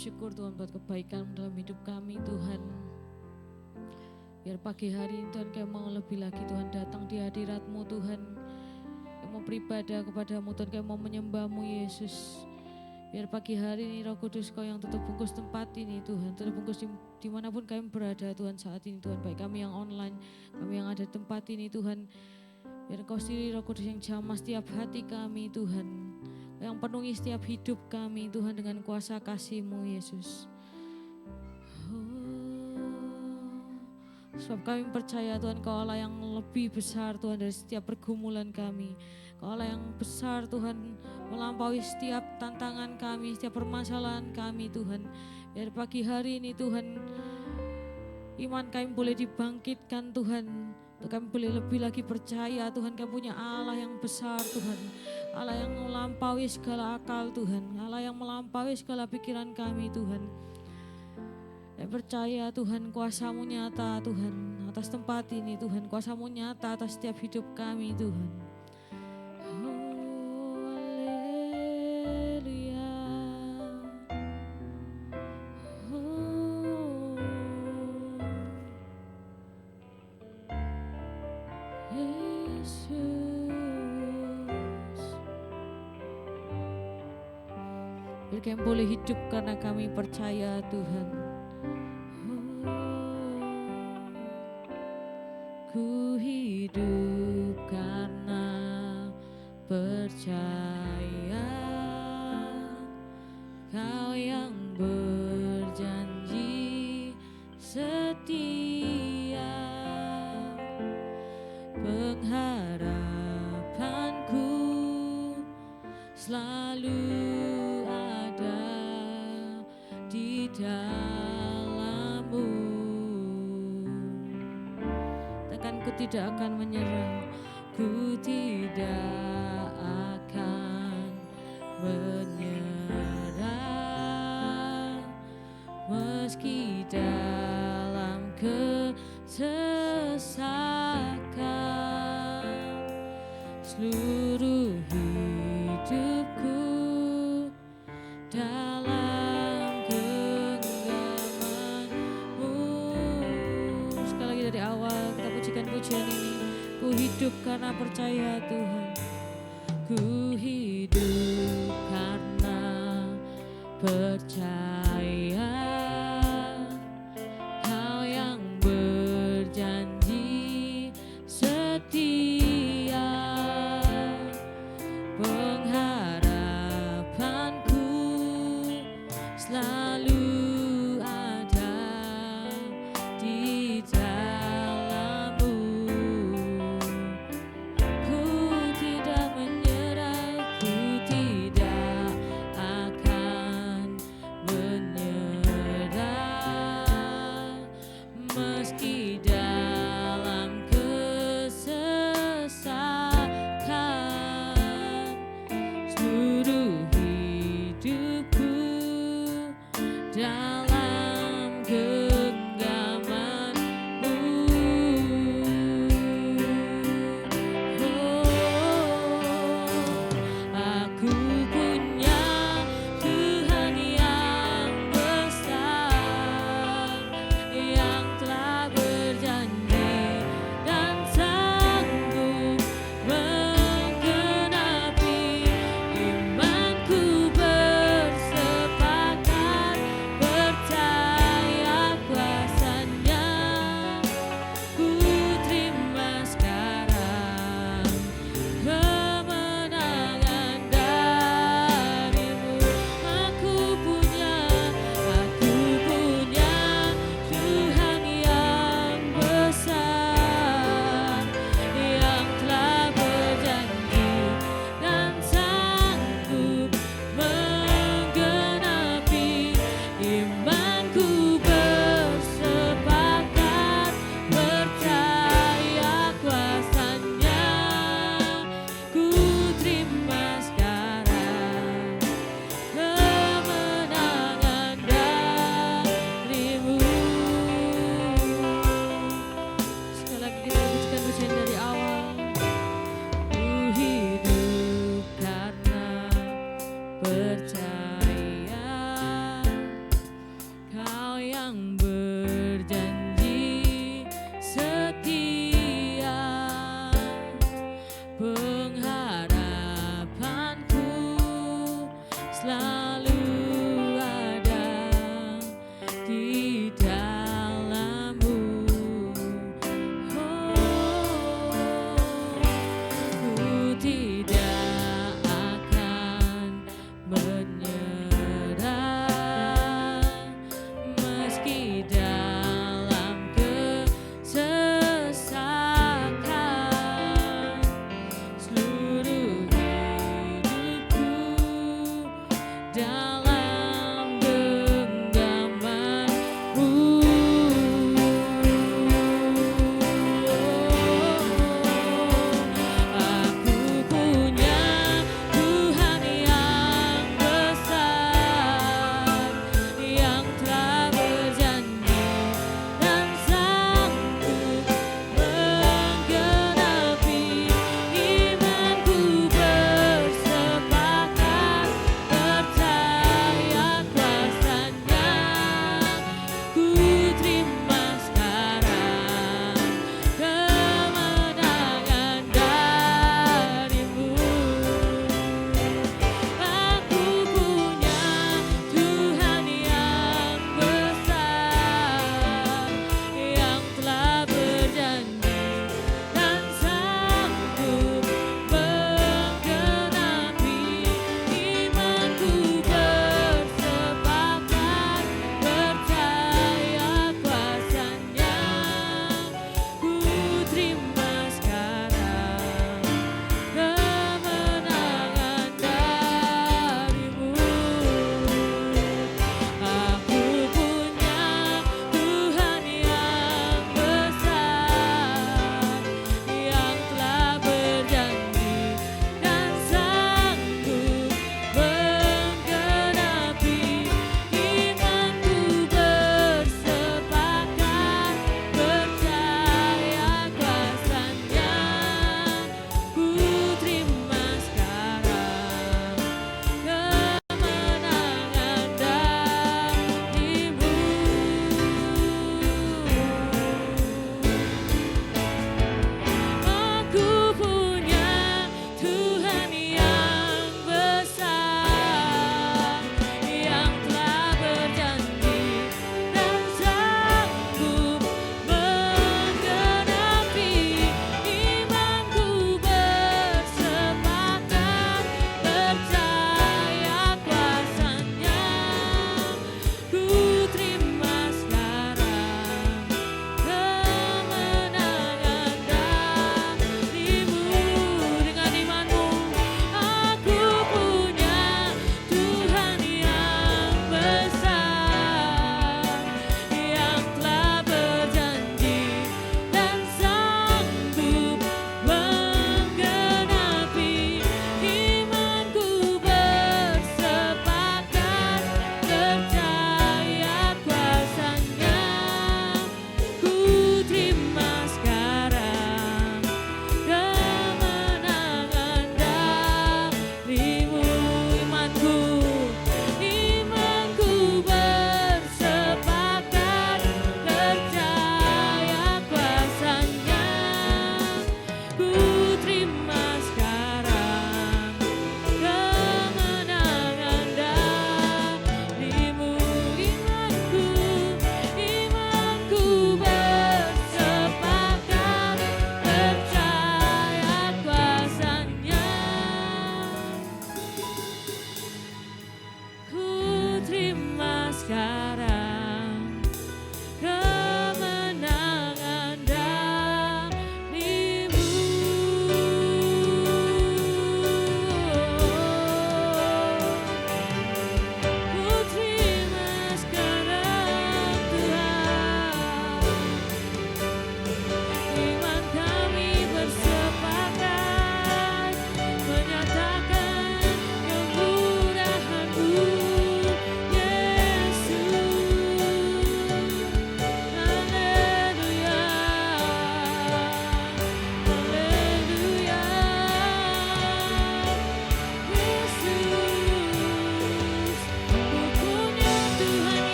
syukur Tuhan buat kebaikan dalam hidup kami Tuhan. Biar pagi hari ini Tuhan kami mau lebih lagi Tuhan datang di hadirat-Mu Tuhan. Kami mau beribadah kepadamu Tuhan, kami mau menyembah-Mu Yesus. Biar pagi hari ini Roh Kudus Kau yang tutup bungkus tempat ini Tuhan, tutup bungkus dimanapun kami berada Tuhan saat ini Tuhan. Baik kami yang online, kami yang ada di tempat ini Tuhan. Biar Kau sendiri Roh Kudus yang jamah setiap hati kami Tuhan, yang penuhi setiap hidup kami Tuhan dengan kuasa kasih-Mu Yesus. Sebab kami percaya Tuhan Kau Allah yang lebih besar Tuhan dari setiap pergumulan kami. Kau Allah yang besar Tuhan, melampaui setiap tantangan kami, setiap permasalahan kami Tuhan. Biar pagi hari ini Tuhan, iman kami boleh dibangkitkan Tuhan. Untuk kami boleh lebih lagi percaya Tuhan, kami punya Allah yang besar Tuhan. Allah yang melampaui segala akal Tuhan. Allah yang melampaui segala pikiran kami Tuhan. Kami percaya Tuhan, kuasa-Mu nyata Tuhan atas tempat ini Tuhan. Kuasa-Mu nyata atas setiap hidup kami Tuhan. Biar kami boleh hidup karena kami percaya Tuhan. Ku hidup karena percaya Kau yang berjanji setia. Pengharapanku selalu ada di dalam-Mu. Takkan ku tidak akan menyerah, ku tidak akan menyerah, meski dalam kesesakan. Seluruh hidupku dalam genggaman-Mu. Sekali lagi dari awal kita pujikan pujian ini. Ku hidup karena percaya Tuhan. Ku hidup karena percaya Kau yang berjanji setia. Pengharapanku selalu ada di dalam-Mu. Ku tidak menyerah, ku tidak akan menyerah, meski dalam kesesakan. Seluruh hidupku dalam genggaman-Mu. Aku punya Tuhan yang besar, yang telah berjanji dan sanggup menggenapi. Imanku bersepakat percaya yang berjanji setia, pengharapanku selalu ada di dalam-Mu. Ku tidak akan menyerah meski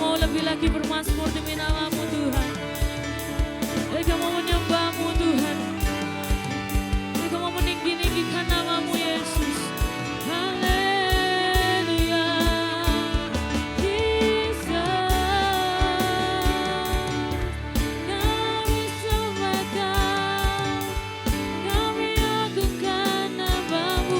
mau lebih lagi bermazmur demi nama-Mu Tuhan. Mereka mau menyembah-Mu Tuhan. Mereka mau meninggi-ninggikan nama-Mu Yesus. Haleluya. Kami sembah Kau, kami agungkan nama-Mu.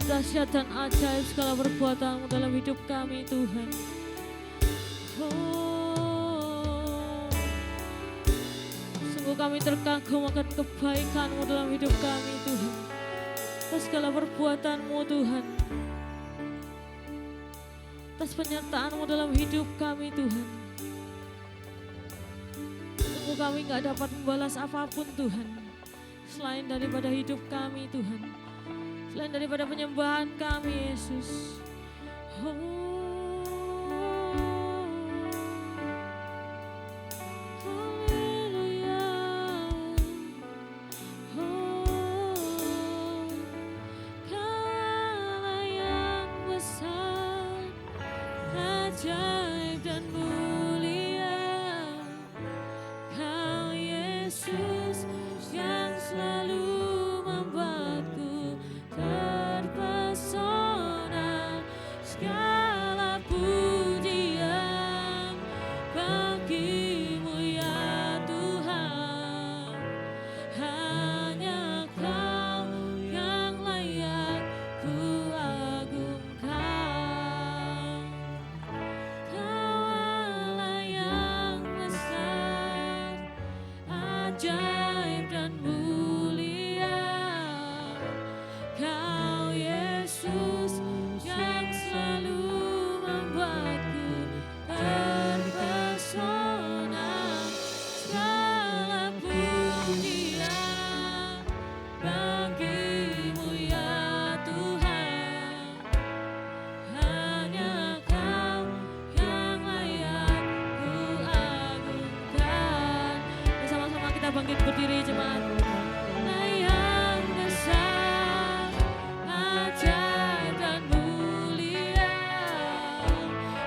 Dahsyat dan ajaib segala perbuatan-Mu dalam hidup kami Tuhan. Sungguh kami terkagum akan kebaikan-Mu dalam hidup kami Tuhan. Atas segala perbuatan-Mu Tuhan, atas penyertaan-Mu dalam hidup kami Tuhan. Sungguh kami gak dapat membalas apapun Tuhan, selain daripada hidup kami Tuhan, selain daripada penyembahan kami Yesus. Haleluya. Kaulah yang besar, ajaib dan mulia. Kau Yesus yang selalu membuatku terpesona. Segala pujian bagi-Mu ya Tuhan. Hanya Kau yang layak ku agungkan. Kau Allah yang besar, ajaib dan mulia. Kau Yesus yang selalu membuatku terpesona. Segala pujian bagi-Mu ya Tuhan. Hanya Kau yang layak ku agungkan. Bersama-sama kita bangkit berdiri jemaat. Allah yang besar, ajaib dan mulia.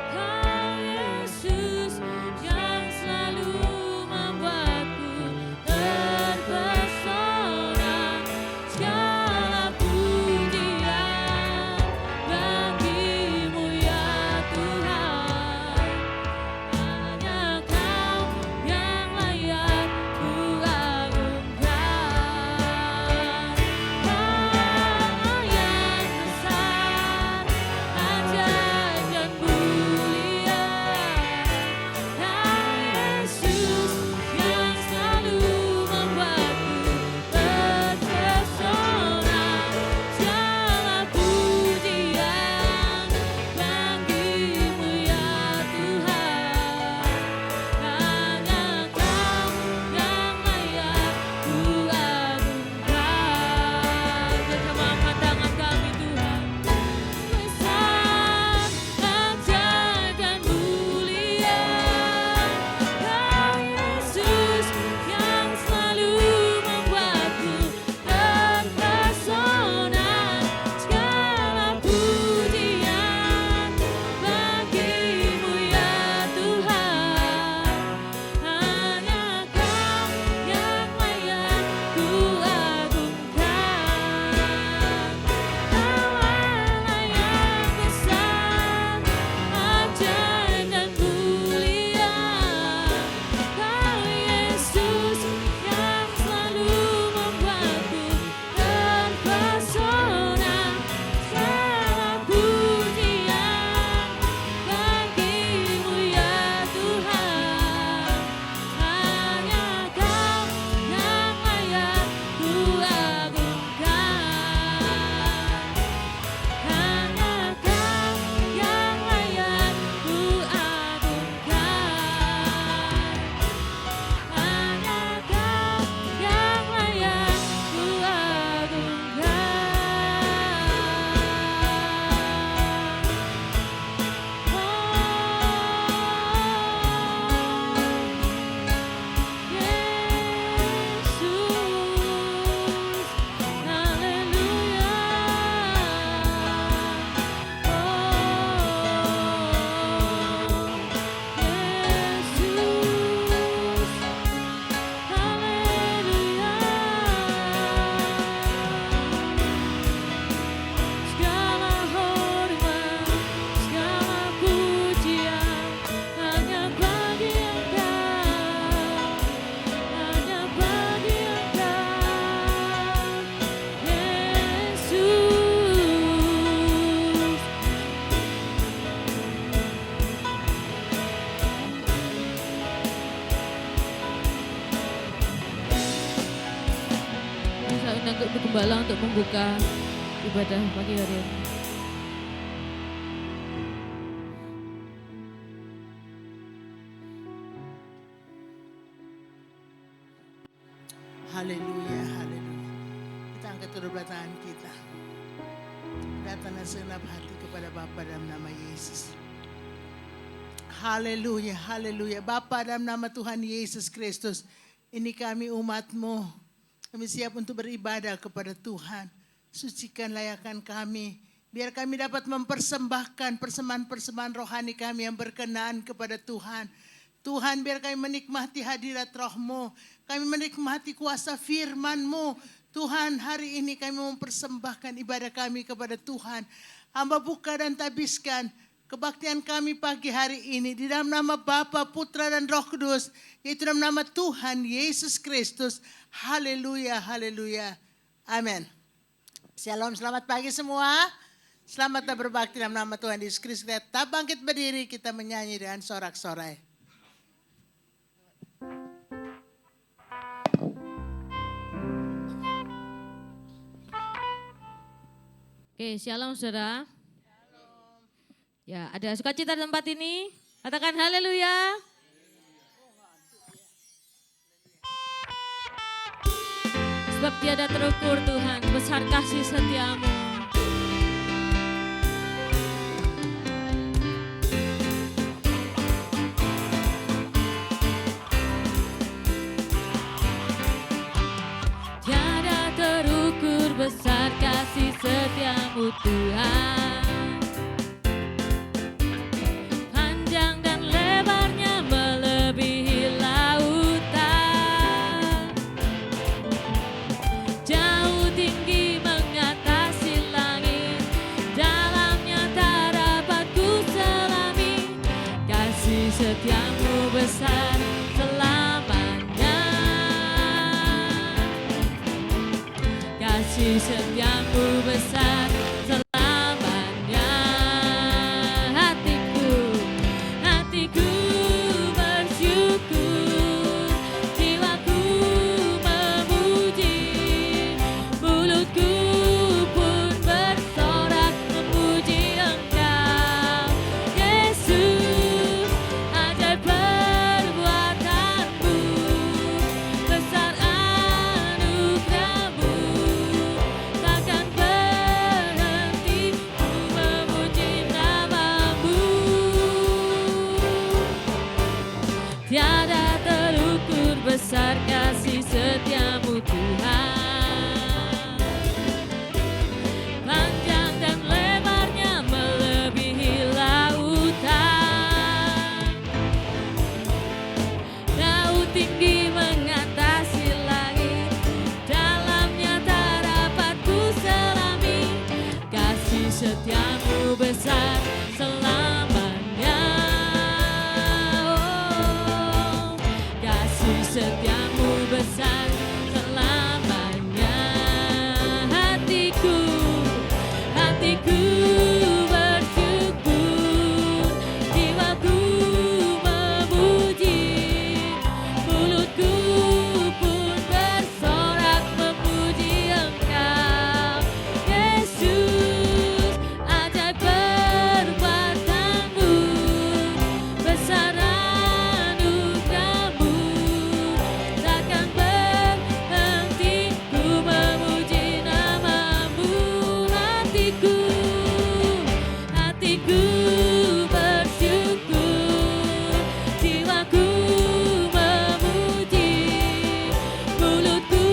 Kau Yesus yang selalu membuatku terpesona. Segala pujian bagi-Mu ya Tuhan. Hanya Kau yang layak ku agungkan. untuk gembala untuk membuka ibadah pagi hari ini. Haleluya, haleluya. Kita angkat kedua tangan kita. Datanglah segenap hati kepada Bapa dalam nama Yesus. Haleluya, haleluya. Bapa dalam nama Tuhan Yesus Kristus. Ini kami umat-Mu. Kami siap untuk beribadah kepada Tuhan. Sucikan layakan kami. Biar kami dapat mempersembahkan persembahan-persembahan rohani kami yang berkenan kepada Tuhan. Tuhan, biar kami menikmati hadirat Roh-Mu. Kami menikmati kuasa firman-Mu. Tuhan, hari ini kami mempersembahkan ibadah kami kepada Tuhan. Hamba buka dan tabiskan kebaktian kami pagi hari ini di dalam nama Bapa, Putra dan Roh Kudus, yaitu dalam nama Tuhan Yesus Kristus. Haleluya, haleluya. Amin. Shalom, selamat pagi semua. Selamat berbakti dalam nama Tuhan Yesus Kristus. Kita tetap bangkit berdiri, kita menyanyi dengan sorak-sorai. Oke, shalom saudara. Ya, ada sukacita di tempat ini. Katakan haleluya. Sebab tiada terukur Tuhan, besar kasih setia-Mu. Tiada terukur besar kasih setia-Mu Tuhan. Panjang dan lebarnya melebihi lautan. Jauh tinggi mengatasi langit. Dalamnya tak dapat ku selami. Kasih setia-Mu besar selamanya. Kasih setia-Mu besar selamanya. Hatiku bersyukur, jiwaku memuji, mulutku pun bersorak memuji Engkau. Yesus, ajaib perbuatan-Mu, besar anugerah-Mu, takkan berhenti ku memuji nama-Mu. Tiada terukur besar kasih setia-Mu Tuhan. Panjang dan lebarnya melebihi lautan. Jauh tinggi mengatasi langit. Dalamnya tak dapat ku selami. Kasih setia-Mu besar selamanya. Oh, kasih setia-Mu besar selamanya. Hatiku bersyukur, jiwaku memuji, mulutku pun bersorak memuji Engkau. Yesus, ajaib perbuatan-Mu, besar anugerah-Mu, takkan berhenti ku memuji nama-Mu. Hatiku bersyukur, jiwaku memuji, mulutku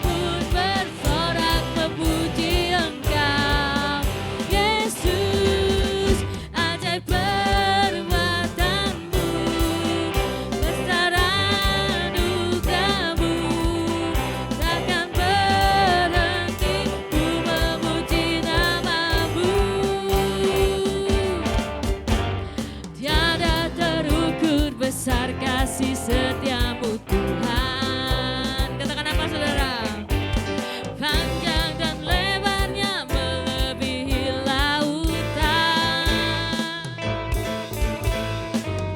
pun bersorak memuji Engkau. Yesus, ajaib perbuatan-Mu, besar anugerah-Mu, takkan berhenti ku memuji nama-Mu. Tiada terukur besar kasih setia-Mu Tuhan. Katakan apa saudara? Panjang dan lebarnya melebihi lautan.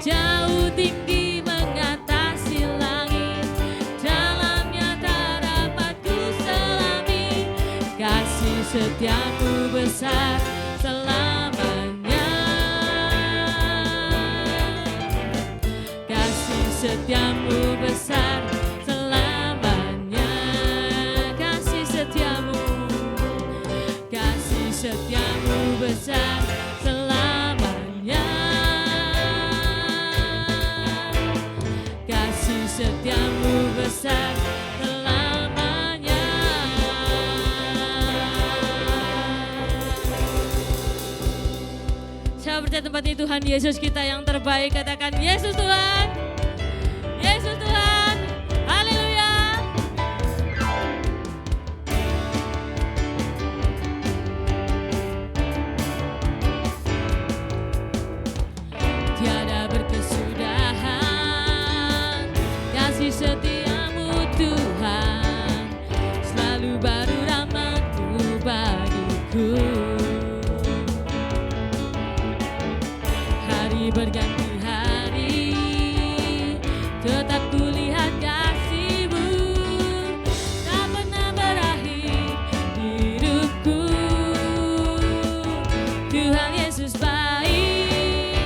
Jauh tinggi mengatasi langit. Dalamnya tak dapat ku selami. tempat ini Tuhan Yesus kita yang terbaik. Katakan Yesus Tuhan. Yesus Tuhan. Haleluya. Tiada berkesudahan kasih setiamu Tuhan, selalu baru rahmat-Mu bagiku. Hari berganti hari, tetap kulihat kasih-Mu, tak pernah berakhir hidupku. Tuhan Yesus baik,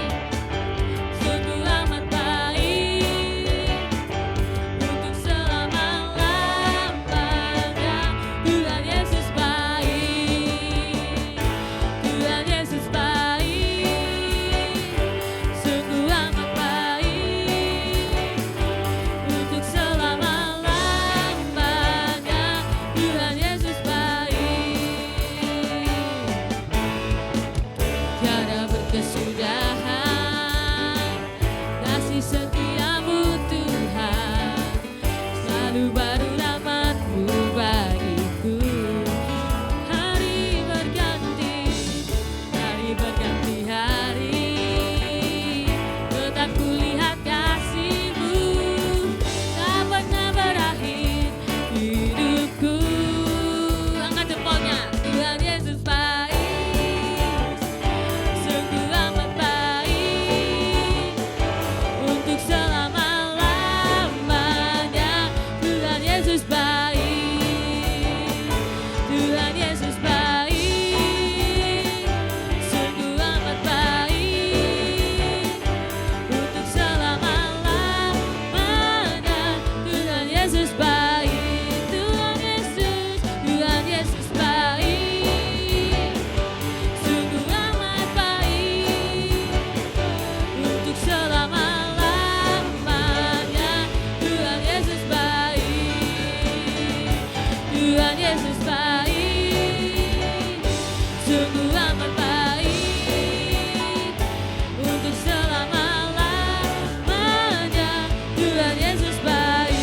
sungguh amat baik, untuk selama-lamanya. Tuhan Yesus baik, Tuhan Yesus baik, sungguh amat baik, untuk selama-lamanya. Tuhan Yesus baik, tiada berkesudahan kasih setiamu Tuhan, selalu baru rahmat-Mu bagiku. Hari berganti hari, tetap kulihat kasih-Mu, tak pernah berakhir hidupku. Angkat jempolnya. Tuhan Yesus baik, sungguh amat baik, untuk selama-lamanya. Tuhan Yesus baik, Tuhan Yesus baik, sungguh amat baik, untuk selama-lamanya. Tuhan Yesus baik, Tuhan Yesus baik, sungguh amat baik, untuk selama-lamanya. Tuhan Yesus baik, Tuhan Yesus baik, sungguh amat baik, untuk selama-lamanya. Tuhan Yesus baik.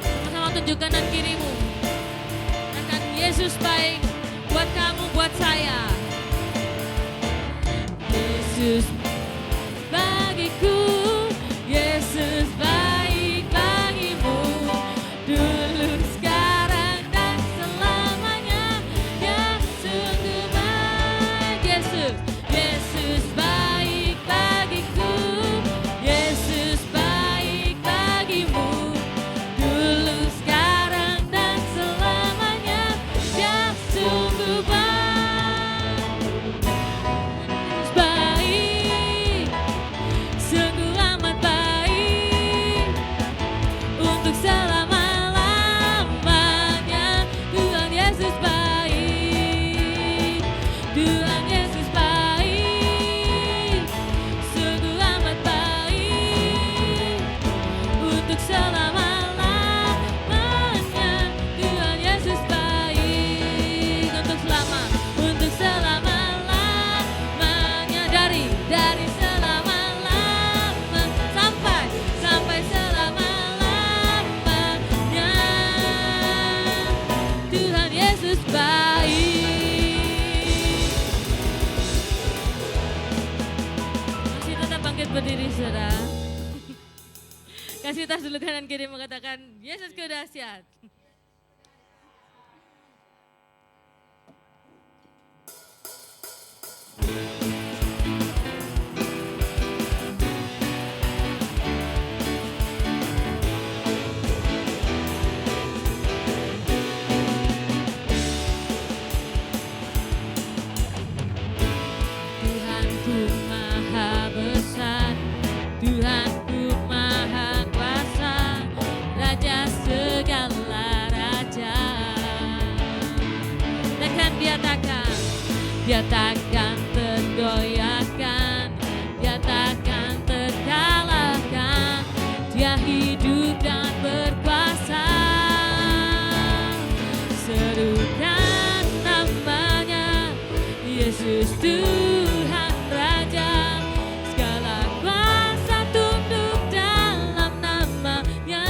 Sama-sama tunjuk kanan kirimu. Katakan Yesus baik buat kamu, buat saya. Yesus bagiku, Yesus baik bagimu, dulu, sekarang, dan selamanya. Ya sungguh baik Yesus, Yesus baik bagiku, Yesus baik bagimu, dulu, sekarang, dan selamanya. Ya sungguh baik, Yesus baik, sungguh amat baik, untuk selama-lamanya. Tuhan Yesus baik, Tuhan Yesus baik, sungguh amat baik, untuk selama-lamanya. Tuhan Yesus baik, untuk selama-lamanya, dari selama-lama sampai selama-lamanya. Tuhan Yesus baik. Masih tetap bangkit berdiri, saudara. Kasih tas dulu kanan kiri, mengatakan Yesus kau dahsyat. Tuhanku maha besar, Tuhanku maha kuasa, Raja segala raja. Takkan dia takkan tergoyahkan, dia takkan terkalahkan. hidup dan berkuasa. Serukan namanya, Yesus Tuhan Raja. Segala kuasa tunduk dalam namanya.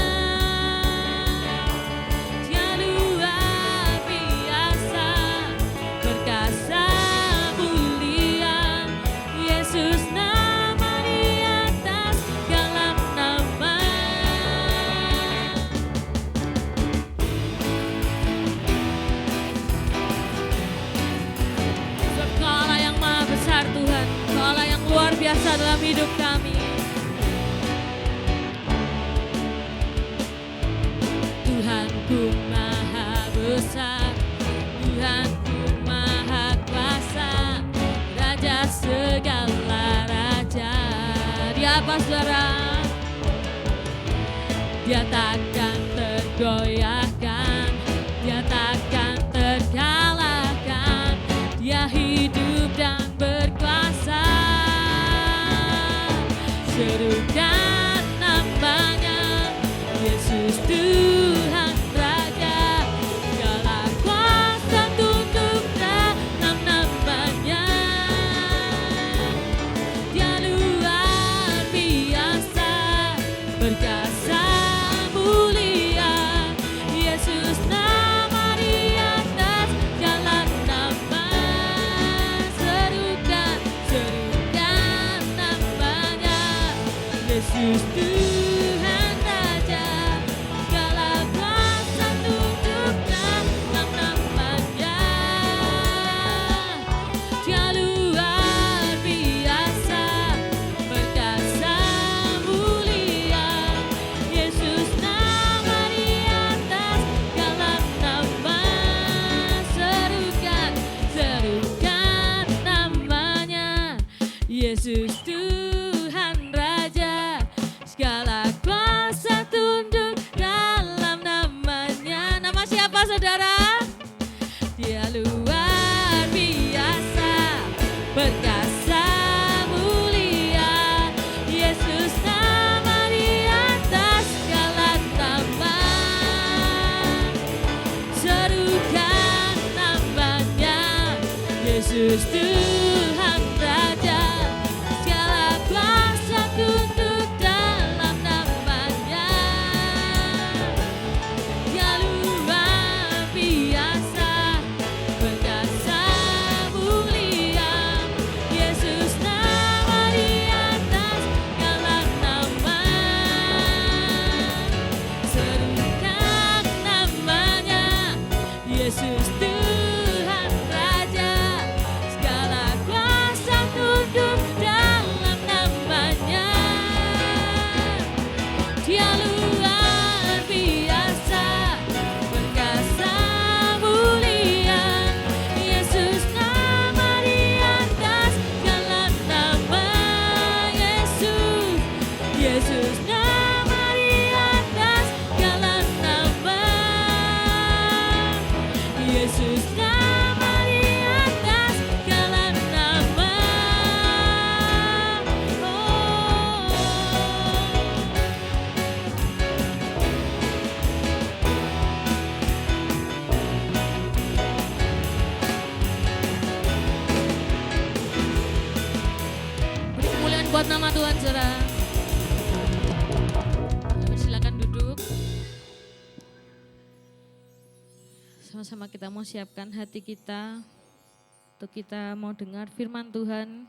Dia luar biasa, perkasa mulia. Yesus nama di atas segala nama. Sebab Kaulah yang maha besar Tuhan, Kaulah yang luar biasa dalam hidup kami. Tuhanku maha besar, Tuhanku maha kuasa, Raja segala raja. Dia apa saudara? Dia takkan tergoyahkan, dia takkan terkalahkan. Dia hidup dan berkuasa. Serukan namanya, Yesus Tuhan Raja. Segala kuasa tunduk dalam namanya. Dia luar biasa, perkasa mulia. Yesus nama di atas segala nama. Serukan, serukan namanya, Yesus Tuhan Raja. Segala kuasa tunduk dalam namanya. Dia luar biasa, perkasa mulia. Yesus nama di atas segala nama. Serukan, serukan namanya, Yesus Tuhan Raja. Segala kuasa tunduk dalam namanya. Nama siapa saudara? Dia luar biasa, perkasa mulia. Yesus nama di atas segala nama. Serukan namanya, Yesus Tuhan Raja. Segala kuasa tunduk dalam namanya. Dia luar biasa, perkasa mulia. Yesus nama di atas segala nama. Serukan namanya, Yesus Tuhan Raja. Segala kuasa tunduk dalam namanya. Dia luar biasa, perkasa mulia. Yesus nama di atas segala nama. Yesus, Yesus nama di atas segala nama. Yesus nama di atas segala nama. Beri kemuliaan buat nama Tuhan, saudara. Silakan duduk. Sama-sama kita mau siapkan hati kita untuk kita mau dengar firman Tuhan.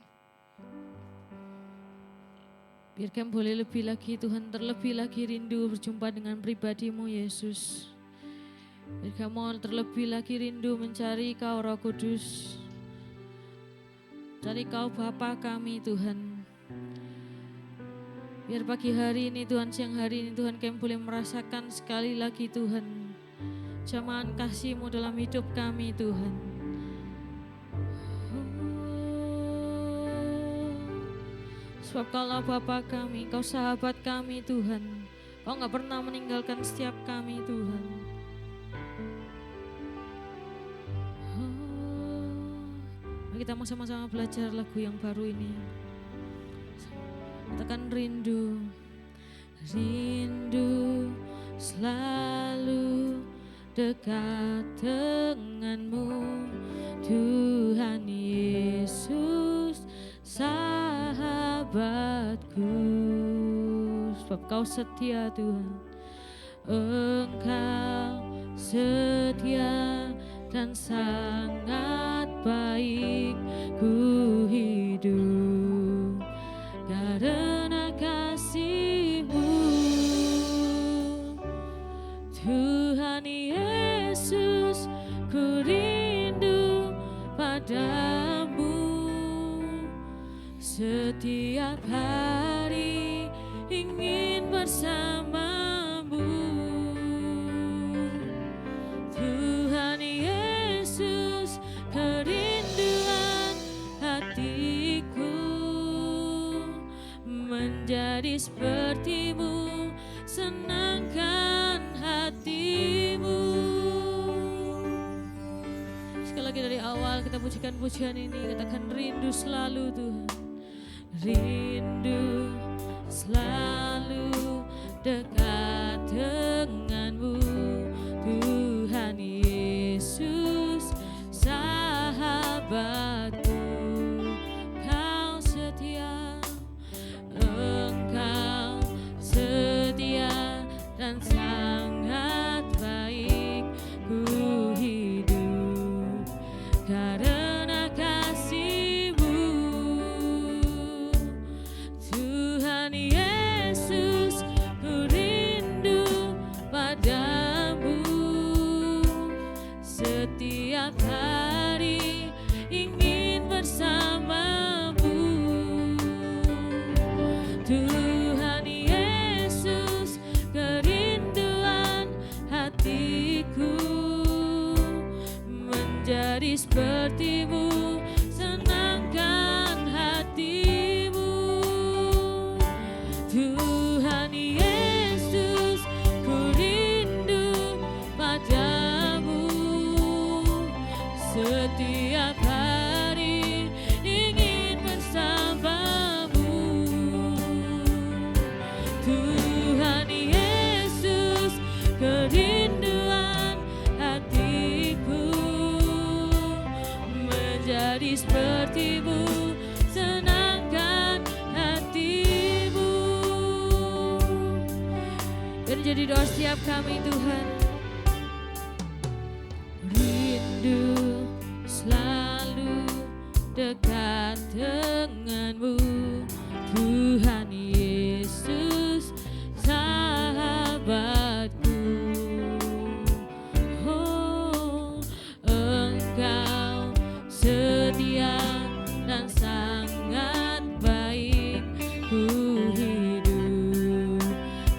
Biar kami boleh lebih lagi Tuhan, terlebih lagi rindu berjumpa dengan pribadi-Mu Yesus. Biar kami mau terlebih lagi rindu mencari Kau Roh Kudus. Cari Kau Bapa kami Tuhan. Biar pagi hari ini Tuhan, siang hari ini Tuhan, kami boleh merasakan sekali lagi Tuhan jamahan kasih-Mu dalam hidup kami Tuhan. Sebab Kaulah Bapa kami, Kau sahabat kami Tuhan. Kau gak pernah meninggalkan setiap kami Tuhan. Mari kita mau sama-sama belajar lagu yang baru ini. Katakan rindu, rindu selalu dekat denganmu, Tuhan Yesus sahabatku. Sebab Kau setia Tuhan, Engkau setia dan sangat baik. Ku hidup karena kasih-Mu, Tuhan Yesus. Ku rindu padamu, setiap hari ingin bersamamu, Tuhan Yesus. Kerinduan hatiku menjadi seperti-Mu, senangkan hati-Mu. Sekali lagi dari awal kita pujikan pujian ini, katakan rindu selalu Tuhan, rindu selalu dekat denganmu, Tuhan Yesus sahabatku. Kau setia, Engkau setia dan sangat baik. Ku hidup karena kasih-Mu, Tuhan Yesus. Ku rindu padamu, setiap hari ingin bersamamu, Tuhan Yesus. Kerinduan hatiku menjadi seperti-Mu, senangkan hati-Mu, Tuhan Yesus. Ku rindu padamu, setiap hari ingin bersamamu, Tuhan Yesus. Kerinduan hatiku menjadi seperti-Mu, senangkan hati-Mu. Biar jadi doa setiap kami Tuhan, rindu selalu dekat denganmu, Tuhan Yesus sahabatku. Oh, Engkau setia dan sangat baik. Ku hidup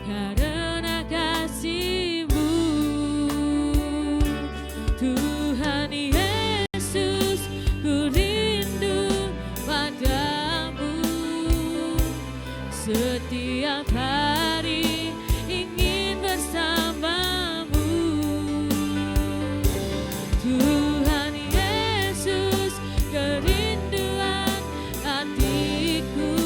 karena kasih-Mu, Tuhan Yesus. Ku rindu padamu, setiap hari ingin bersamamu, Tuhan Yesus. Kerinduan hatiku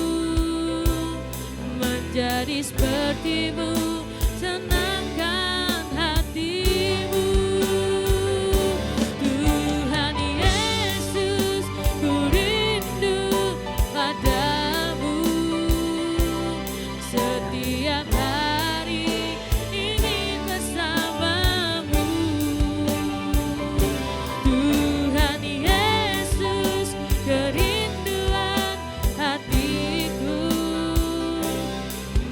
menjadi seperti-Mu, senangkan hati-Mu, Tuhan Yesus. Ku rindu padamu, setiap hari ingin bersamamu, Tuhan Yesus. Kerinduan hatiku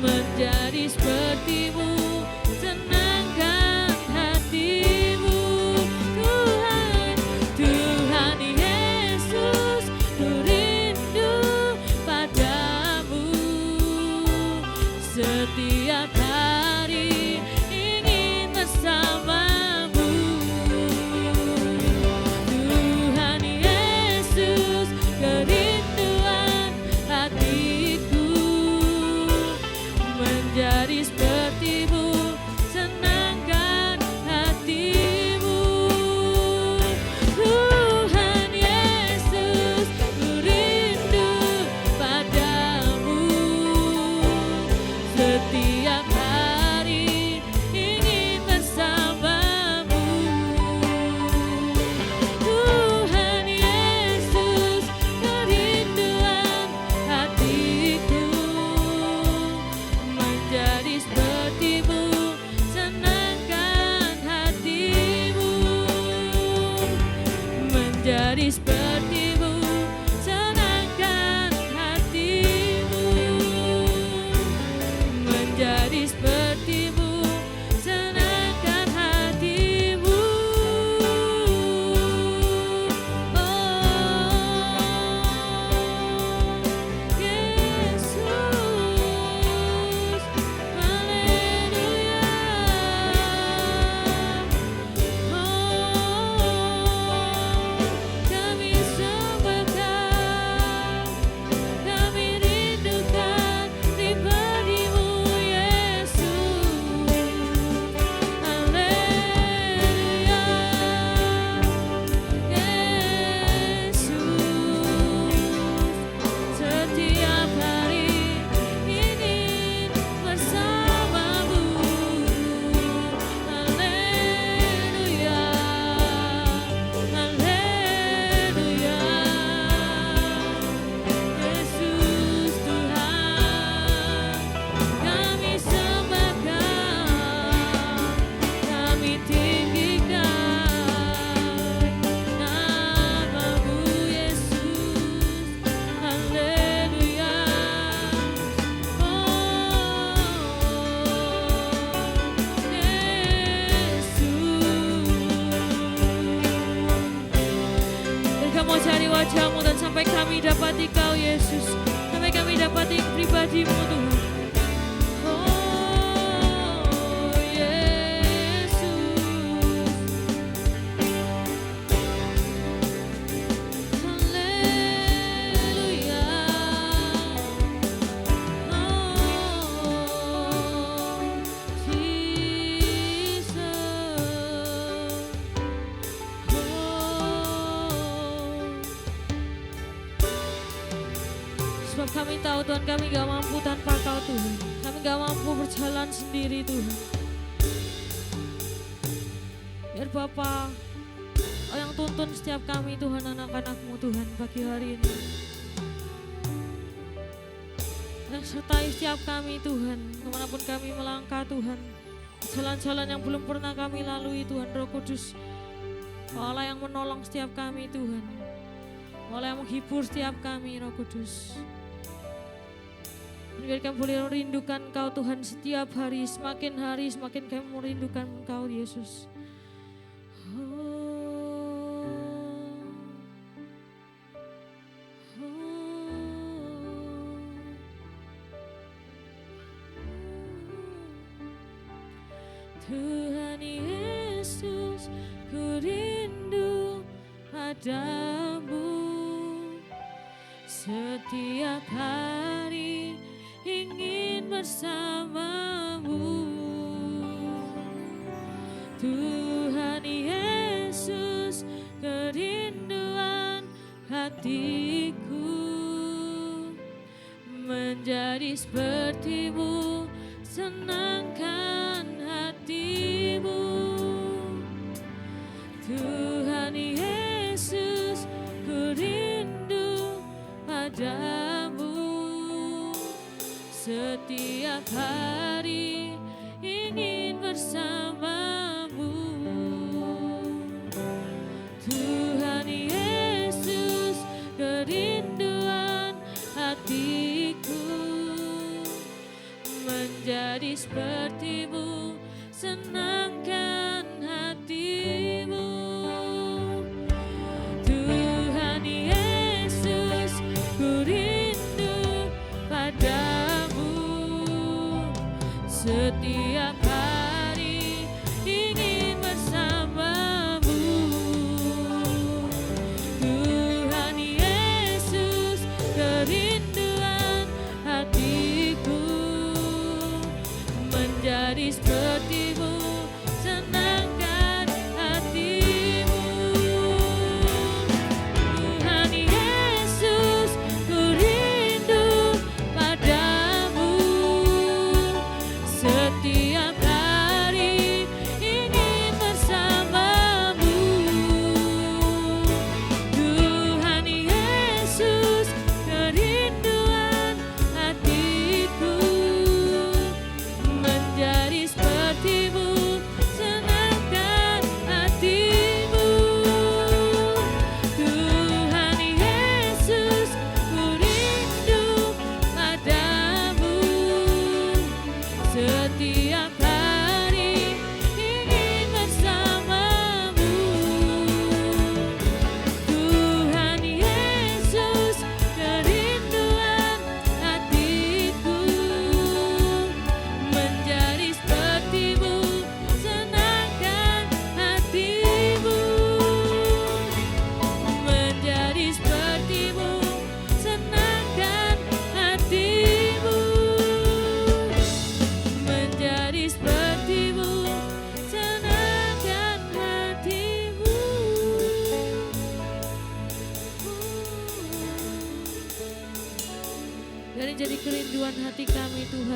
menjadi seperti-Mu, senangkan hati-Mu, Tuhan. Tuhan Yesus. Ku rindu padamu, setiap hari ingin bersamamu, Tuhan Yesus. Kerinduan hatiku menjadi seperti-Mu, senangkan hati-Mu, Tuhan Yesus. Ku rindu padamu, setiap menjadi seperti-Mu, senangkan hati-Mu, menjadi seperti-Mu, senangkan hati-Mu. Oh Yesus, haleluya. Kami sembahkan, kami rindukan pribadi-Mu Yesus, haleluya. Yesus, setiap hari ingin bersama-Mu, haleluya, haleluya. Yesus Tuhan, kami sembahkan, kami tinggikan nama-Mu Yesus, haleluya. Yesus, kami mau cari wajah-Mu dan sampai kami dapati Kau Yesus, sampai kami dapati pribadi-Mu Tuhan. Oh Yesus, haleluya. Oh Jesus, sebab kami tahu Tuhan, kami gak mampu tanpa Kau Tuhan. Kami gak mampu berjalan sendiri Tuhan. Biar Bapa yang tuntun setiap kami Tuhan, anak-anak-Mu Tuhan pagi hari ini. Yang sertai setiap kami Tuhan, kemanapun kami melangkah Tuhan. Jalan-jalan yang belum pernah kami lalui Tuhan, Roh Kudus, Kau Allah yang menolong setiap kami Tuhan. Kau Allah yang menghibur setiap kami Roh Kudus. Biar kami boleh merindukan Kau Tuhan setiap hari, semakin kami merindukan Kau Yesus. Tuhan Yesus, ku rindu padamu, setiap hari ingin bersamamu. Tuhan Yesus, kerinduan hatiku, menjadi seperti-Mu, senangkan hati-Mu. Tuhan Yesus, ku rindu padamu, setiap hari ingin bersamamu. Tuhan Yesus, kerinduan hatiku, menjadi seperti-Mu, senangkan hati-Mu. Tuhan Yesus, ku rindu padamu, setiap hari ingin bersamamu. Tuhan Yesus, kerinduan hatiku, menjadi seperti-Mu, senangkan hati-Mu. Tuhan Yesus, ku rindu padamu, setiap hari ingin bersamamu. Tuhan Yesus, kerinduan hatiku, menjadi seperti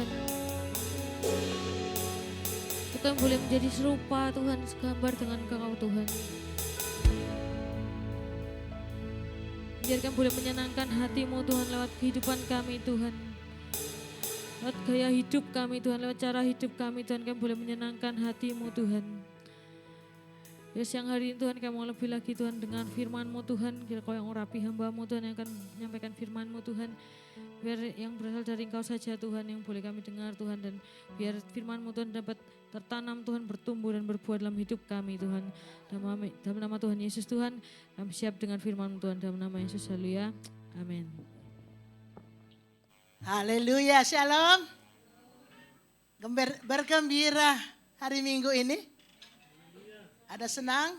Tuhan. Untuk kami boleh menjadi serupa Tuhan, segambar dengan Engkau Tuhan. Biar kami boleh menyenangkan hati-Mu Tuhan lewat kehidupan kami Tuhan. Lewat gaya hidup kami Tuhan, lewat cara hidup kami Tuhan, kami boleh menyenangkan hati-Mu Tuhan. Ya siang hari ini Tuhan kami mau lebih lagi Tuhan dengan firman-Mu Tuhan. Kira Kau yang urapi hamba-Mu Tuhan yang akan menyampaikan firman-Mu Tuhan. Biar yang berasal dari Engkau saja Tuhan yang boleh kami dengar Tuhan. Dan biar firman-Mu Tuhan dapat tertanam Tuhan, bertumbuh dan berbuah dalam hidup kami Tuhan. Dalam nama Tuhan Yesus Tuhan, kami siap dengan firman-Mu Tuhan. Dalam nama Yesus, haleluya, amin. Haleluya, shalom. Bergembira hari Minggu ini. Ada senang?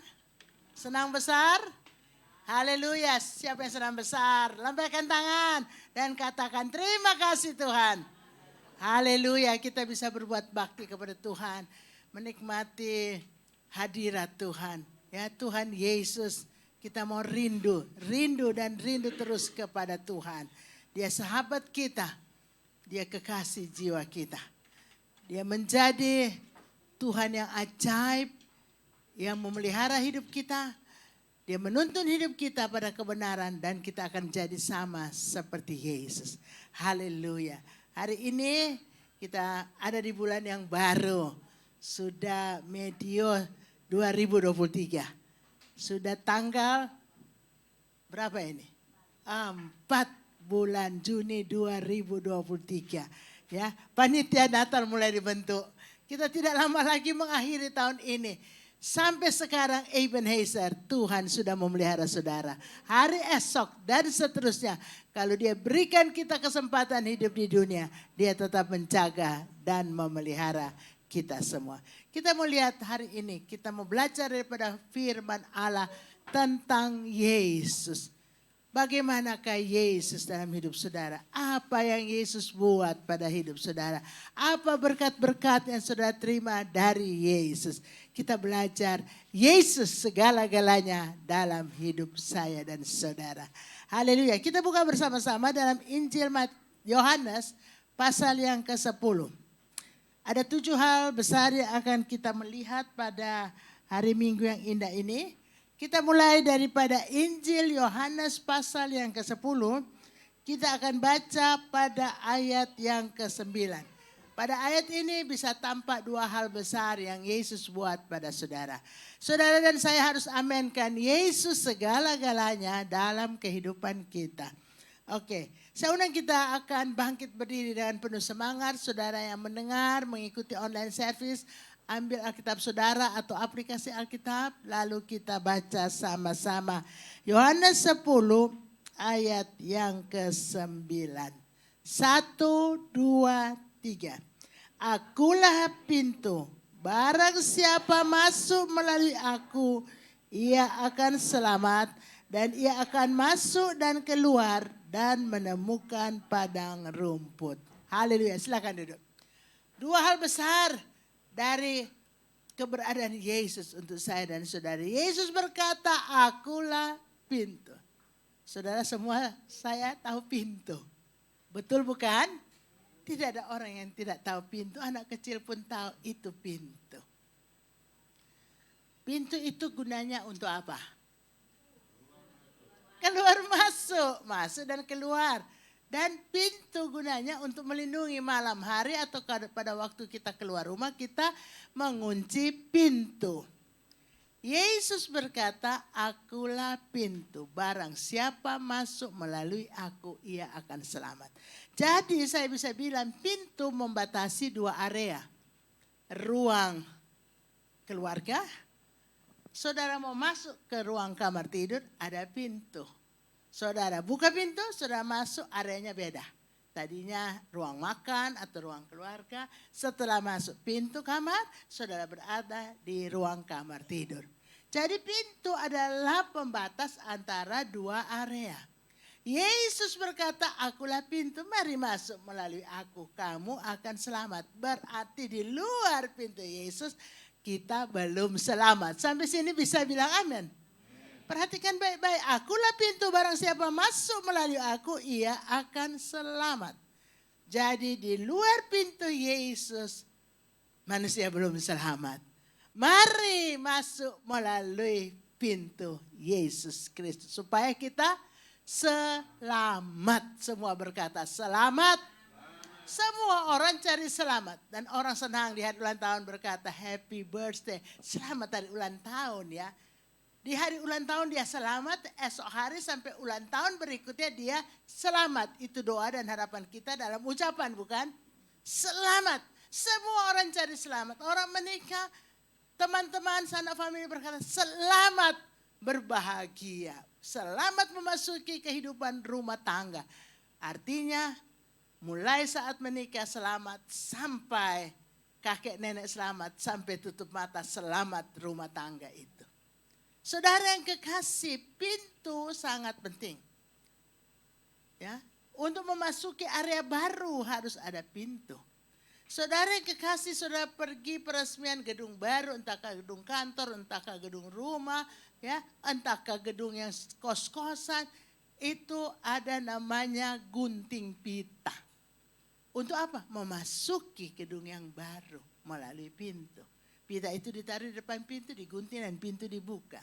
Senang besar? Haleluya, siapa yang senang besar? Lambaikan tangan dan katakan terima kasih Tuhan. Haleluya, kita bisa berbuat bakti kepada Tuhan. Menikmati hadirat Tuhan. Ya Tuhan Yesus, kita mau rindu dan rindu terus kepada Tuhan. Dia sahabat kita, dia kekasih jiwa kita. Dia menjadi Tuhan yang ajaib, yang memelihara hidup kita. Dia menuntun hidup kita pada kebenaran dan kita akan jadi sama seperti Yesus. Haleluya. Hari ini kita ada di bulan yang baru. Sudah medio 2023. Sudah tanggal berapa ini? 4 bulan Juni 2023. Ya, panitia Natal mulai dibentuk. Kita tidak lama lagi mengakhiri tahun ini. Sampai sekarang Ebenezer, Tuhan sudah memelihara saudara. Hari esok dan seterusnya, kalau dia berikan kita kesempatan hidup di dunia, dia tetap menjaga dan memelihara kita semua. Kita mau lihat hari ini, kita mau belajar daripada firman Allah tentang Yesus. Bagaimanakah Yesus dalam hidup saudara? Apa yang Yesus buat pada hidup saudara? Apa berkat-berkat yang saudara terima dari Yesus? Kita belajar Yesus segala-galanya dalam hidup saya dan saudara. Haleluya. Kita buka bersama-sama dalam Injil Yohanes pasal yang ke-10. Ada 7 hal besar yang akan kita melihat pada hari Minggu yang indah ini. Kita mulai daripada Injil Yohanes pasal yang ke-10. Kita akan baca pada ayat yang ke-9. Pada ayat ini bisa tampak 2 hal besar yang Yesus buat pada saudara. Saudara dan saya harus amenkan Yesus segala-galanya dalam kehidupan kita. Oke, saya undang kita akan bangkit berdiri dengan penuh semangat. Saudara yang mendengar, mengikuti online service, ambil Alkitab saudara atau aplikasi Alkitab, lalu kita baca sama-sama. Yohanes 10 ayat yang ke-9. 1, 2, 3. Akulah pintu, barang siapa masuk melalui aku, ia akan selamat dan ia akan masuk dan keluar dan menemukan padang rumput. Haleluya, silakan duduk. 2 hal besar dari keberadaan Yesus untuk saya dan saudara. Yesus berkata, akulah pintu. Saudara semua saya tahu pintu. Betul bukan? Tidak ada orang yang tidak tahu pintu. Anak kecil pun tahu itu pintu. Pintu itu gunanya untuk apa? Keluar masuk. Masuk dan keluar. Dan pintu gunanya untuk melindungi malam hari atau pada waktu kita keluar rumah kita mengunci pintu. Yesus berkata, akulah pintu, barang siapa masuk melalui aku ia akan selamat. Jadi saya bisa bilang pintu membatasi 2 area. Ruang keluarga, saudara mau masuk ke ruang kamar tidur ada pintu. Saudara buka pintu, saudara masuk areanya beda. Tadinya ruang makan atau ruang keluarga. Setelah masuk pintu kamar, saudara berada di ruang kamar tidur. Jadi pintu adalah pembatas antara 2 area. Yesus berkata, akulah pintu, mari masuk melalui aku, kamu akan selamat. Berarti di luar pintu Yesus, kita belum selamat. Sampai sini bisa bilang amin. Perhatikan baik-baik, akulah pintu, barang siapa masuk melalui aku, ia akan selamat. Jadi di luar pintu Yesus, manusia belum selamat. Mari masuk melalui pintu Yesus Kristus. Supaya kita selamat. Semua berkata selamat. Semua orang cari selamat. Dan orang senang di hari ulang tahun berkata happy birthday. Selamat hari ulang tahun ya. Di hari ulang tahun dia selamat. Esok hari sampai ulang tahun berikutnya dia selamat. Itu doa dan harapan kita dalam ucapan bukan? Selamat. Semua orang cari selamat. Orang menikah. Teman-teman sanak famili berkata selamat berbahagia. Selamat memasuki kehidupan rumah tangga. Artinya mulai saat menikah selamat sampai kakek nenek selamat. Sampai tutup mata selamat rumah tangga itu. Saudara yang kekasih, pintu sangat penting. Ya, untuk memasuki area baru harus ada pintu. Saudara yang kekasih, saudara pergi peresmian gedung baru, entahkah gedung kantor, entahkah gedung rumah, ya, entahkah gedung yang kos-kosan, itu ada namanya gunting pita. Untuk apa? Memasuki gedung yang baru melalui pintu. Pita itu ditaruh di depan pintu, digunting dan pintu dibuka.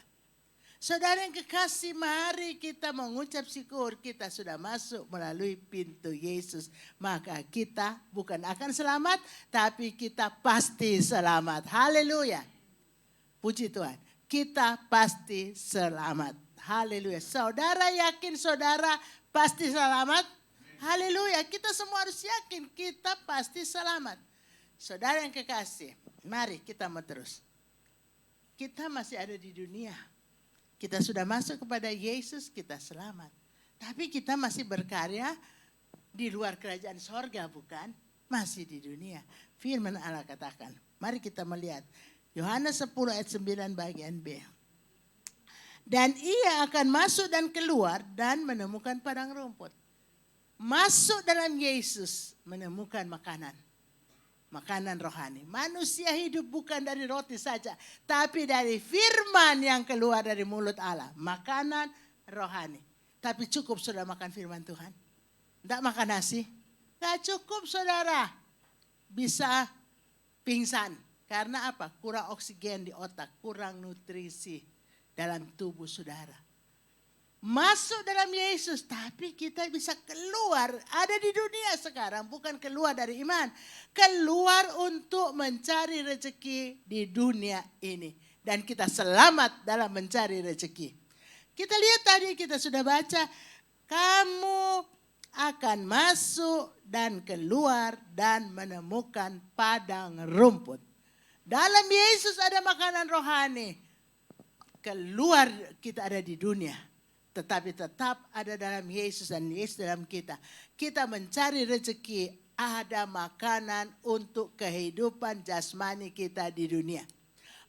Saudara yang kekasih, mari kita mengucap syukur kita sudah masuk melalui pintu Yesus. Maka kita bukan akan selamat, tapi kita pasti selamat. Haleluya. Puji Tuhan. Kita pasti selamat. Haleluya. Saudara yakin saudara pasti selamat? Haleluya. Kita semua harus yakin kita pasti selamat. Saudara yang kekasih, mari kita mau terus. Kita masih ada di dunia. Kita sudah masuk kepada Yesus, kita selamat. Tapi kita masih berkarya di luar kerajaan sorga bukan? Masih di dunia. Firman Allah katakan. Mari kita melihat. Yohanes 10 ayat 9 bagian B. Dan ia akan masuk dan keluar dan menemukan padang rumput. Masuk dalam Yesus menemukan makanan. Makanan rohani. Manusia hidup bukan dari roti saja. Tapi dari firman yang keluar dari mulut Allah. Makanan rohani. Tapi cukup sudah makan firman Tuhan. Tidak makan nasi. Tidak cukup saudara. Bisa pingsan. Karena apa? Kurang oksigen di otak. Kurang nutrisi dalam tubuh saudara. Masuk dalam Yesus, tapi kita bisa keluar. Ada di dunia sekarang, bukan keluar dari iman. Keluar untuk mencari rezeki di dunia ini. Dan kita selamat dalam mencari rezeki. Kita lihat tadi, kita sudah baca. Kamu akan masuk dan keluar dan menemukan padang rumput. Dalam Yesus ada makanan rohani. Keluar kita ada di dunia. Tetapi tetap ada dalam Yesus dan Yesus dalam kita. Kita mencari rezeki, ada makanan untuk kehidupan jasmani kita di dunia.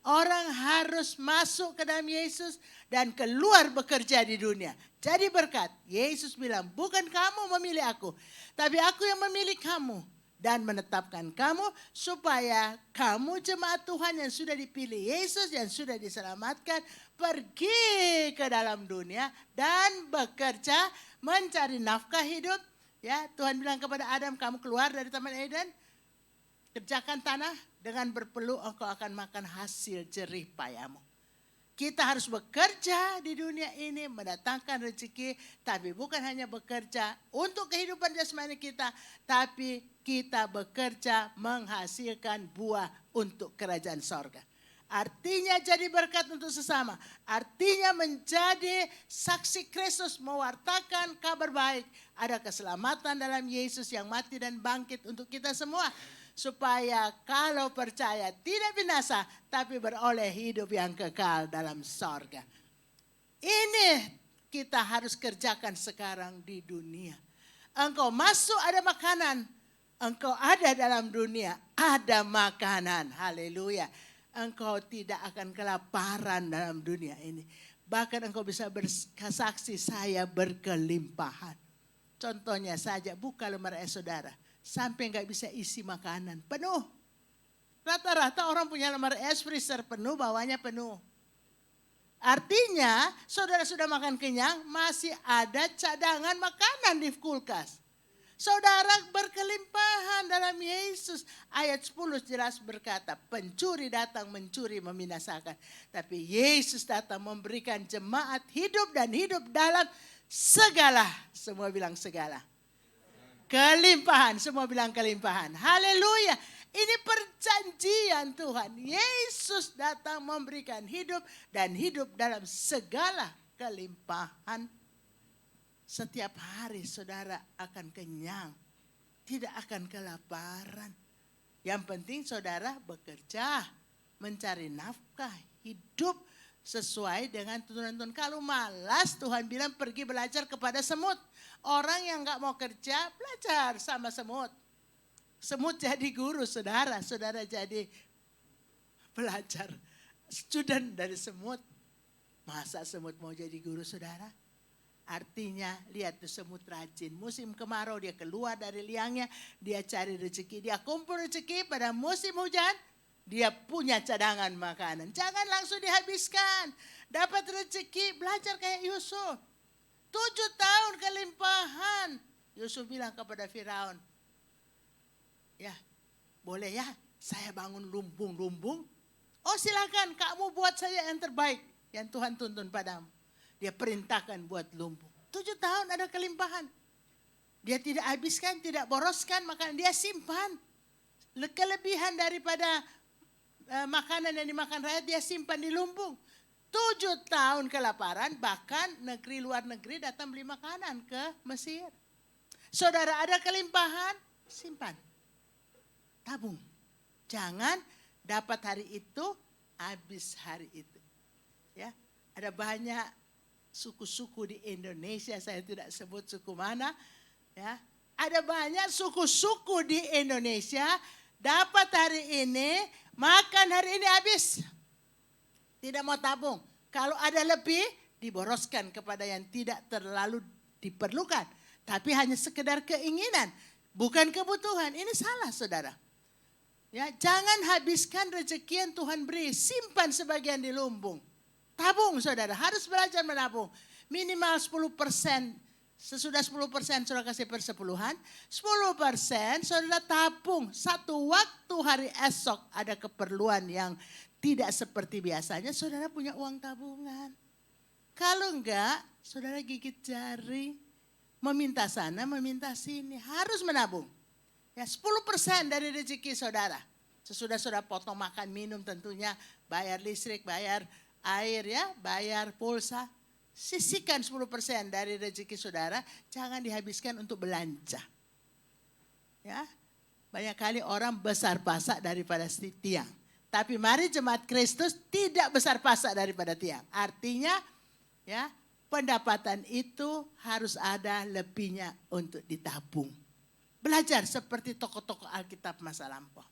Orang harus masuk ke dalam Yesus dan keluar bekerja di dunia. Jadi berkat, Yesus bilang, bukan kamu memilih aku, tapi aku yang memilih kamu. Dan menetapkan kamu supaya kamu jemaat Tuhan yang sudah dipilih Yesus, yang sudah diselamatkan, pergi ke dalam dunia dan bekerja mencari nafkah hidup. Ya, Tuhan bilang kepada Adam, kamu keluar dari Taman Eden, kerjakan tanah, dengan berpeluh engkau akan makan hasil jerih payamu. Kita harus bekerja di dunia ini mendatangkan rezeki, tapi bukan hanya bekerja untuk kehidupan jasmani kita, tapi kita bekerja menghasilkan buah untuk kerajaan sorga. Artinya jadi berkat untuk sesama. Artinya menjadi saksi Kristus, mewartakan kabar baik. Ada keselamatan dalam Yesus yang mati dan bangkit untuk kita semua. Supaya kalau percaya tidak binasa, tapi beroleh hidup yang kekal dalam sorga. Ini kita harus kerjakan sekarang di dunia. Engkau masuk ada makanan. Engkau ada dalam dunia, ada makanan. Haleluya. Engkau tidak akan kelaparan dalam dunia ini. Bahkan engkau bisa bersaksi, saya berkelimpahan. Contohnya saja, buka lemari saudara. Sampai nggak bisa isi makanan, penuh. Rata-rata orang punya lemari es freezer penuh, bawahnya penuh. Artinya saudara sudah makan kenyang, masih ada cadangan makanan di kulkas. Saudara berkelimpahan dalam Yesus. Ayat 10 jelas berkata, pencuri datang mencuri membinasakan. Tapi Yesus datang memberikan jemaat hidup dan hidup dalam segala. Semua bilang segala. Kelimpahan, semua bilang kelimpahan. Haleluya. Ini perjanjian Tuhan. Yesus datang memberikan hidup dan hidup dalam segala kelimpahan. Setiap hari saudara akan kenyang. Tidak akan kelaparan. Yang penting saudara bekerja, mencari nafkah, hidup sesuai dengan tuntunan Tuhan. Kalau malas Tuhan bilang pergi belajar kepada semut. Orang yang gak mau kerja belajar sama semut. Semut jadi guru saudara, saudara jadi belajar. Student dari semut. Masa semut mau jadi guru saudara? Artinya lihat tuh semut rajin. Musim kemarau dia keluar dari liangnya. Dia cari rezeki. Dia kumpul rezeki pada musim hujan. Dia punya cadangan makanan. Jangan langsung dihabiskan. Dapat rezeki belajar kayak Yusuf. 7 tahun kelimpahan. Yusuf bilang kepada Firaun. Ya boleh ya saya bangun lumbung-lumbung. Oh silakan kamu buat saya yang terbaik. Yang Tuhan tuntun padamu. Dia perintahkan buat lumbung. 7 tahun ada kelimpahan. Dia tidak habiskan, tidak boroskan makanan. Dia simpan. Kelebihan daripada makanan yang dimakan rakyat dia simpan di lumbung. 7 tahun kelaparan, bahkan negeri luar negeri datang beli makanan ke Mesir. Saudara ada kelimpahan, simpan. Tabung. Jangan dapat hari itu, habis hari itu. Ya, ada banyak suku-suku di Indonesia, saya tidak sebut suku mana, ya. Ada banyak suku-suku di Indonesia dapat hari ini, makan hari ini habis. Tidak mau tabung. Kalau ada lebih, diboroskan kepada yang tidak terlalu diperlukan. Tapi hanya sekedar keinginan, bukan kebutuhan. Ini salah saudara. Ya, jangan habiskan rezeki yang Tuhan beri, simpan sebagian di lumbung. Tabung saudara, harus belajar menabung. Minimal 10%, sesudah 10% saudara kasih persepuluhan. 10% saudara tabung. Satu waktu hari esok ada keperluan yang tidak seperti biasanya, saudara punya uang tabungan. Kalau enggak, saudara gigit jari. Meminta sana, meminta sini. Harus menabung. Ya, 10% dari rezeki saudara. Sesudah saudara potong makan minum tentunya, bayar listrik, bayar air ya, bayar pulsa. Sisihkan 10% dari rezeki saudara, jangan dihabiskan untuk belanja. Ya, banyak kali orang besar pasak daripada tiang. Tapi mari jemaat Kristus tidak besar pasak daripada tiang. Artinya ya, pendapatan itu harus ada lebihnya untuk ditabung. Belajar seperti tokoh-tokoh Alkitab masa lampau.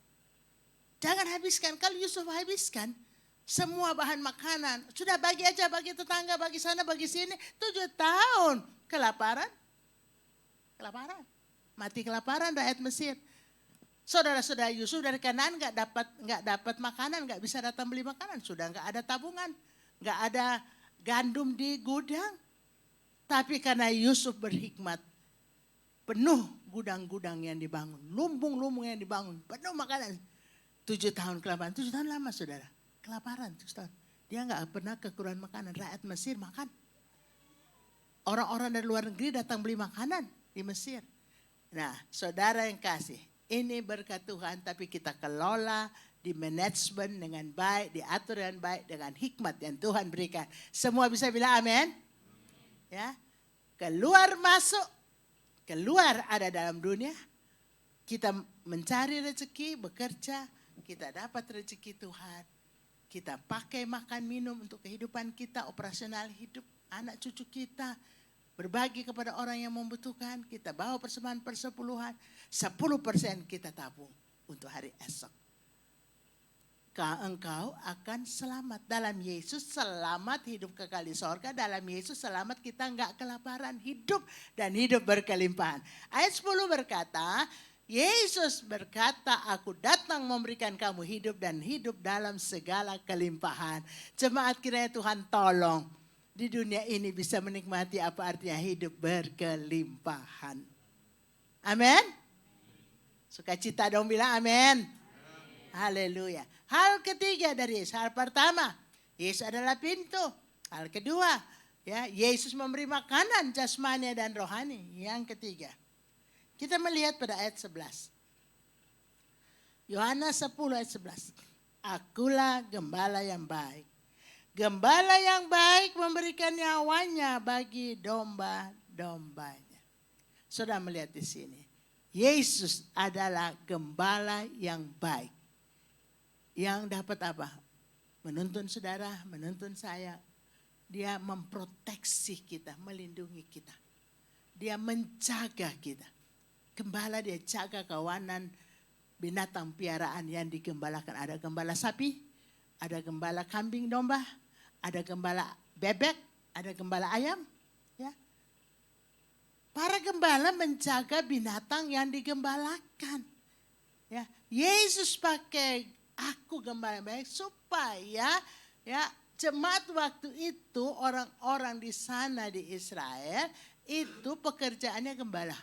Jangan habiskan, kalau Yusuf habiskan semua bahan makanan. Sudah bagi aja, bagi tetangga, bagi sana, bagi sini. 7 tahun kelaparan. Kelaparan. Mati kelaparan rakyat Mesir. Saudara-saudara Yusuf dari Kanaan nggak dapat makanan, nggak bisa datang beli makanan. Sudah nggak ada tabungan, nggak ada gandum di gudang. Tapi karena Yusuf berhikmat, penuh gudang-gudang yang dibangun, lumbung-lumbung yang dibangun, penuh makanan. 7 tahun kelaparan, 7 tahun lama saudara. Kelaparan 7 tahun. Dia nggak pernah kekurangan makanan. Rakyat Mesir makan. Orang-orang dari luar negeri datang beli makanan di Mesir. Nah saudara yang kasih, ini berkat Tuhan tapi kita kelola, di manajemen dengan baik, diatur dengan baik, dengan hikmat yang Tuhan berikan. Semua bisa bilang amin? Ya, keluar masuk, keluar ada dalam dunia. Kita mencari rezeki, bekerja, kita dapat rezeki Tuhan. Kita pakai makan minum untuk kehidupan kita, operasional hidup, anak cucu kita. Berbagi kepada orang yang membutuhkan, kita bawa persembahan persepuluhan. 10% kita tabung untuk hari esok. Engkau akan selamat. Dalam Yesus selamat, hidup kekal di sorga. Dalam Yesus selamat, kita enggak kelaparan, hidup dan hidup berkelimpahan. Ayat 10 berkata, Yesus berkata, aku datang memberikan kamu hidup dan hidup dalam segala kelimpahan. Jemaat kiranya Tuhan tolong di dunia ini bisa menikmati apa artinya hidup berkelimpahan. Amin. Sukacita dong bilang amin. Haleluya. Hal ketiga dari Yesus. Hal pertama, Yesus adalah pintu. Hal kedua, ya, Yesus memberi makanan jasmani dan rohani. Yang ketiga, kita melihat pada ayat 11. Yohanes 10 ayat 11. Akulah gembala yang baik. Gembala yang baik memberikan nyawanya bagi domba-dombanya. Saudara melihat di sini. Yesus adalah gembala yang baik. Yang dapat apa? Menuntun saudara, menuntun saya. Dia memproteksi kita, melindungi kita. Dia menjaga kita. Gembala dia jaga kawanan binatang piaraan yang digembalakan. Ada gembala sapi, ada gembala kambing domba, ada gembala bebek, ada gembala ayam. Ya. Para gembala menjaga binatang yang digembalakan. Ya. Yesus pakai aku gembala baik supaya ya jemaat waktu itu orang-orang di sana di Israel itu pekerjaannya gembala.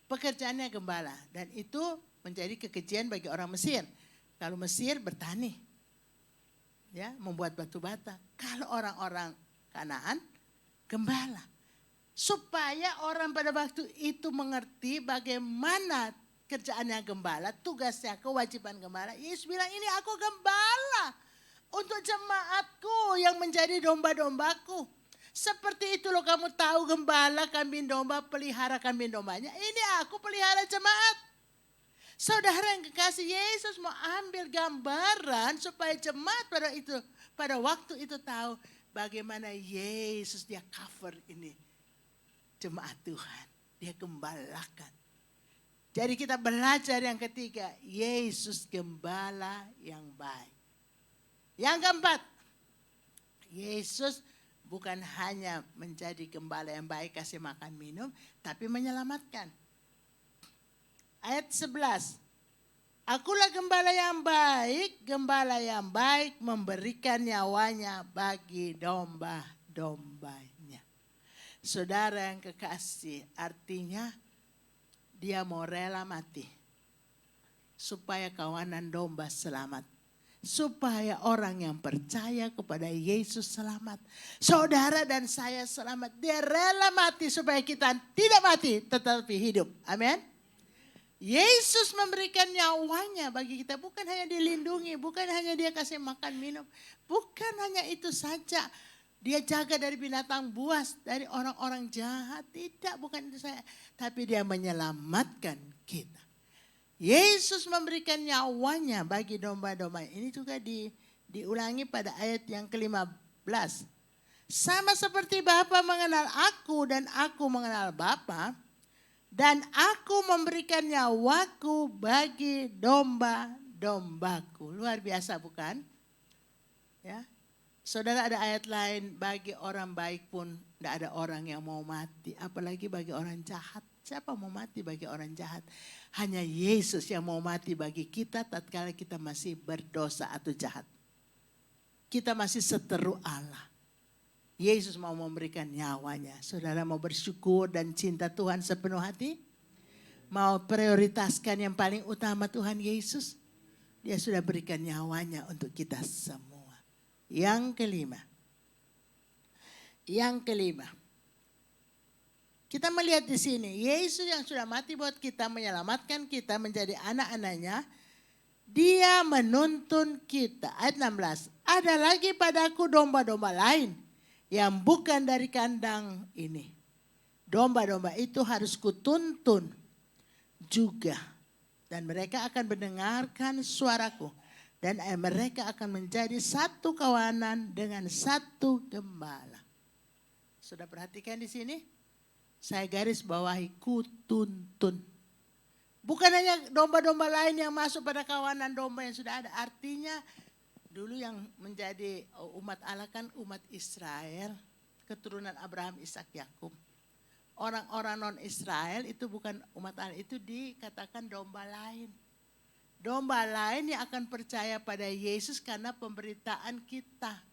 Pekerjaannya gembala dan itu menjadi kekejian bagi orang Mesir. Kalau Mesir bertani, ya membuat batu bata. Kalau orang-orang Kanaan gembala, supaya orang pada waktu itu mengerti bagaimana kerjaannya gembala, tugasnya, kewajiban gembala. Yesus bilang ini aku gembala untuk jemaatku yang menjadi domba-dombaku. Seperti itu loh kamu tahu gembala kambing domba pelihara kambing dombanya. Ini aku pelihara jemaat. Saudara yang kekasih, Yesus mau ambil gambaran supaya jemaat pada waktu itu tahu bagaimana Yesus dia cover ini jemaat Tuhan. Dia gembalakan. Jadi kita belajar yang ketiga, Yesus gembala yang baik. Yang keempat, Yesus bukan hanya menjadi gembala yang baik, kasih makan minum, tapi menyelamatkan. Ayat 11. Akulah gembala yang baik memberikan nyawanya bagi domba-dombanya. Saudara yang kekasih, artinya dia mau rela mati supaya kawanan domba selamat. Supaya orang yang percaya kepada Yesus selamat. Saudara dan saya selamat. Dia rela mati supaya kita tidak mati tetapi hidup. Amin. Yesus memberikan nyawanya bagi kita. Bukan hanya dilindungi. Bukan hanya dia kasih makan minum. Bukan hanya itu saja. Dia jaga dari binatang buas. Dari orang-orang jahat. Tidak, bukan itu saja. Tapi dia menyelamatkan kita. Yesus memberikan nyawanya bagi domba-domba. Ini juga diulangi pada ayat yang ke-15. Sama seperti Bapa mengenal aku dan aku mengenal Bapa. Dan aku memberikan nyawaku bagi domba-dombaku. Luar biasa bukan? Ya. Saudara ada ayat lain, bagi orang baik pun tidak ada orang yang mau mati. Apalagi bagi orang jahat. Siapa mau mati bagi orang jahat? Hanya Yesus yang mau mati bagi kita tatkala kita masih berdosa atau jahat. Kita masih seteru Allah. Yesus mau memberikan nyawanya. Saudara mau bersyukur dan cinta Tuhan sepenuh hati? Mau prioritaskan yang paling utama Tuhan Yesus? Dia sudah berikan nyawanya untuk kita semua. Yang kelima. Kita melihat di sini, Yesus yang sudah mati buat kita, menyelamatkan kita menjadi anak-anaknya, dia menuntun kita. Ayat 16, ada lagi padaku domba-domba lain yang bukan dari kandang ini. Domba-domba itu harus kutuntun juga. Dan mereka akan mendengarkan suaraku. Dan mereka akan menjadi satu kawanan dengan satu gembala. Sudah perhatikan di sini? Saya garis bawahi kutuntun. Bukan hanya domba-domba lain yang masuk pada kawanan domba yang sudah ada. Artinya dulu yang menjadi umat Allah kan umat Israel. Keturunan Abraham, Ishak, Yakub. Orang-orang non-Israel itu bukan umat Allah. Itu dikatakan domba lain. Domba lain yang akan percaya pada Yesus karena pemberitaan kita.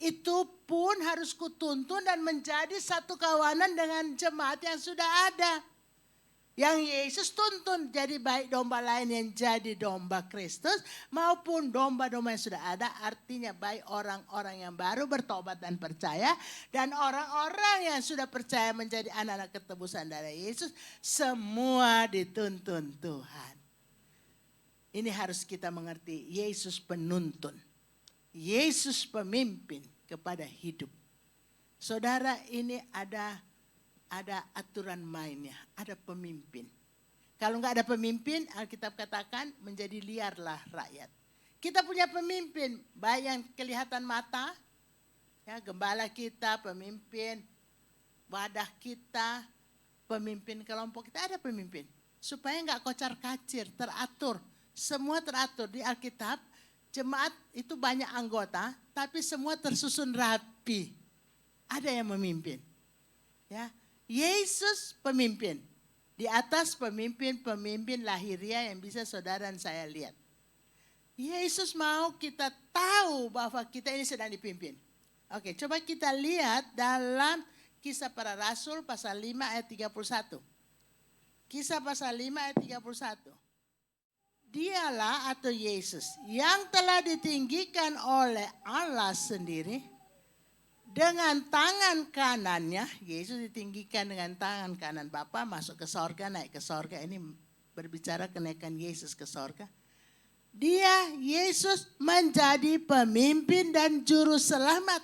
Itu pun harus kutuntun dan menjadi satu kawanan dengan jemaat yang sudah ada. Yang Yesus tuntun, jadi baik domba lain yang jadi domba Kristus maupun domba-domba yang sudah ada, artinya baik orang-orang yang baru bertobat dan percaya dan orang-orang yang sudah percaya menjadi anak-anak ketebusan dari Yesus, semua dituntun Tuhan. Ini harus kita mengerti, Yesus penuntun, Yesus pemimpin kepada hidup. Saudara, ini ada aturan mainnya, ada pemimpin. Kalau nggak ada pemimpin, Alkitab katakan menjadi liarlah rakyat. Kita punya pemimpin, baik yang kelihatan mata, ya, gembala kita, pemimpin wadah kita, pemimpin kelompok kita, ada pemimpin. Supaya nggak kocar kacir, teratur, semua teratur di Alkitab. Jemaat itu banyak anggota, tapi semua tersusun rapi. Ada yang memimpin, ya. Yesus pemimpin. Di atas pemimpin lahiriah yang bisa saudara dan saya lihat. Yesus mau kita tahu bahwa kita ini sedang dipimpin. Oke, coba kita lihat dalam Kisah Para Rasul pasal 5 ayat 31. Kisah pasal 5 ayat 31. Dialah atau Yesus yang telah ditinggikan oleh Allah sendiri. Dengan tangan kanannya, Yesus ditinggikan dengan tangan kanan Bapa, masuk ke sorga, naik ke sorga. Ini berbicara kenaikan Yesus ke sorga. Dia, Yesus, menjadi pemimpin dan juru selamat.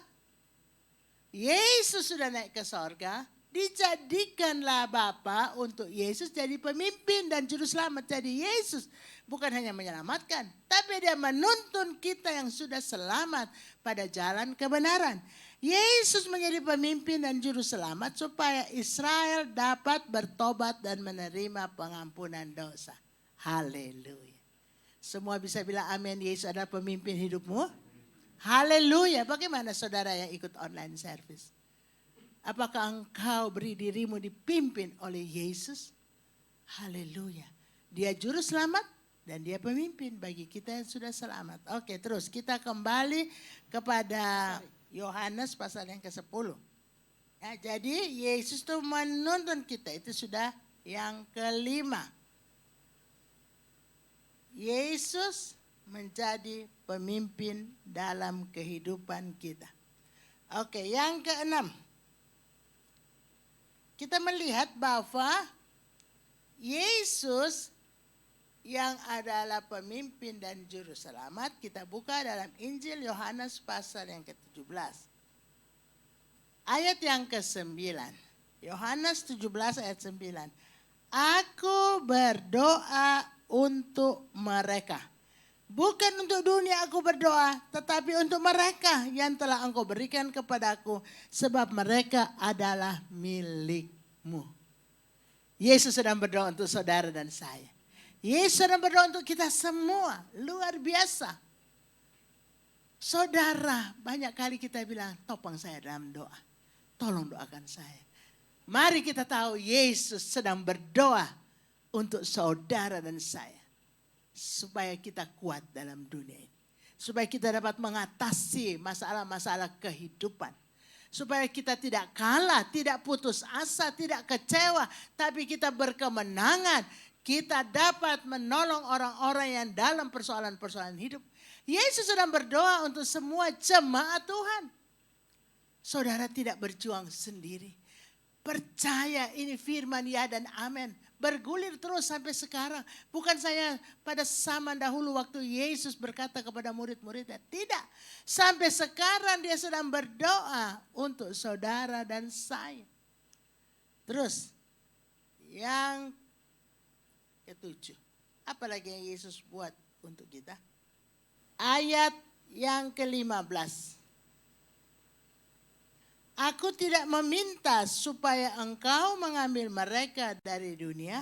Yesus sudah naik ke sorga, dijadikanlah Bapa untuk Yesus jadi pemimpin dan juru selamat. Jadi Yesus bukan hanya menyelamatkan, tapi dia menuntun kita yang sudah selamat pada jalan kebenaran. Yesus menjadi pemimpin dan juru selamat supaya Israel dapat bertobat dan menerima pengampunan dosa. Haleluya. Semua bisa bilang amin, Yesus adalah pemimpin hidupmu. Haleluya. Bagaimana saudara yang ikut online service? Apakah engkau beri dirimu dipimpin oleh Yesus? Haleluya. Dia juru selamat dan dia pemimpin bagi kita yang sudah selamat. Oke, terus kita kembali kepada Yohanes pasal yang ke-10. Ya, jadi Yesus itu menuntun kita, itu sudah yang kelima. Yesus menjadi pemimpin dalam kehidupan kita. Oke, yang keenam. Kita melihat bahwa Yesus yang adalah pemimpin dan juru selamat, kita buka dalam Injil Yohanes pasal yang ke-17. Ayat yang ke-9. Yohanes 17 ayat 9. Aku berdoa untuk mereka. Bukan untuk dunia aku berdoa, tetapi untuk mereka yang telah engkau berikan kepadaku, sebab mereka adalah milikmu. Yesus sedang berdoa untuk saudara dan saya. Yesus sedang berdoa untuk kita semua, luar biasa. Saudara, banyak kali kita bilang, topang saya dalam doa. Tolong doakan saya. Mari kita tahu Yesus sedang berdoa untuk saudara dan saya. Supaya kita kuat dalam dunia ini. Supaya kita dapat mengatasi masalah-masalah kehidupan. Supaya kita tidak kalah, tidak putus asa, tidak kecewa. Tapi kita berkemenangan. Kita dapat menolong orang-orang yang dalam persoalan-persoalan hidup. Yesus sedang berdoa untuk semua jemaat Tuhan. Saudara tidak berjuang sendiri. Percaya ini firman ya dan amin. Bergulir terus sampai sekarang. Bukan saya pada zaman dahulu waktu Yesus berkata kepada murid-muridnya. Tidak. Sampai sekarang dia sedang berdoa untuk saudara dan saya. Terus yang ke-7. Apalagi yang Yesus buat untuk kita? Ayat yang ke-15. Aku tidak meminta supaya engkau mengambil mereka dari dunia,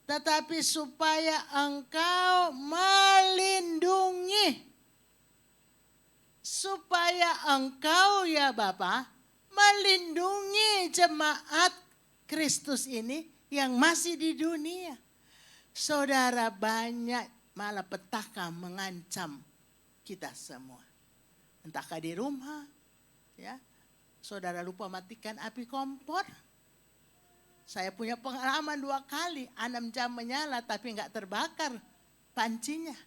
tetapi supaya engkau melindungi. Supaya engkau ya Bapa melindungi jemaat Kristus ini yang masih di dunia. Saudara, banyak malapetaka mengancam kita semua. Entahkah di rumah, ya, saudara lupa matikan api kompor. Saya punya pengalaman 2 kali, 6 jam menyala tapi nggak terbakar pancinya.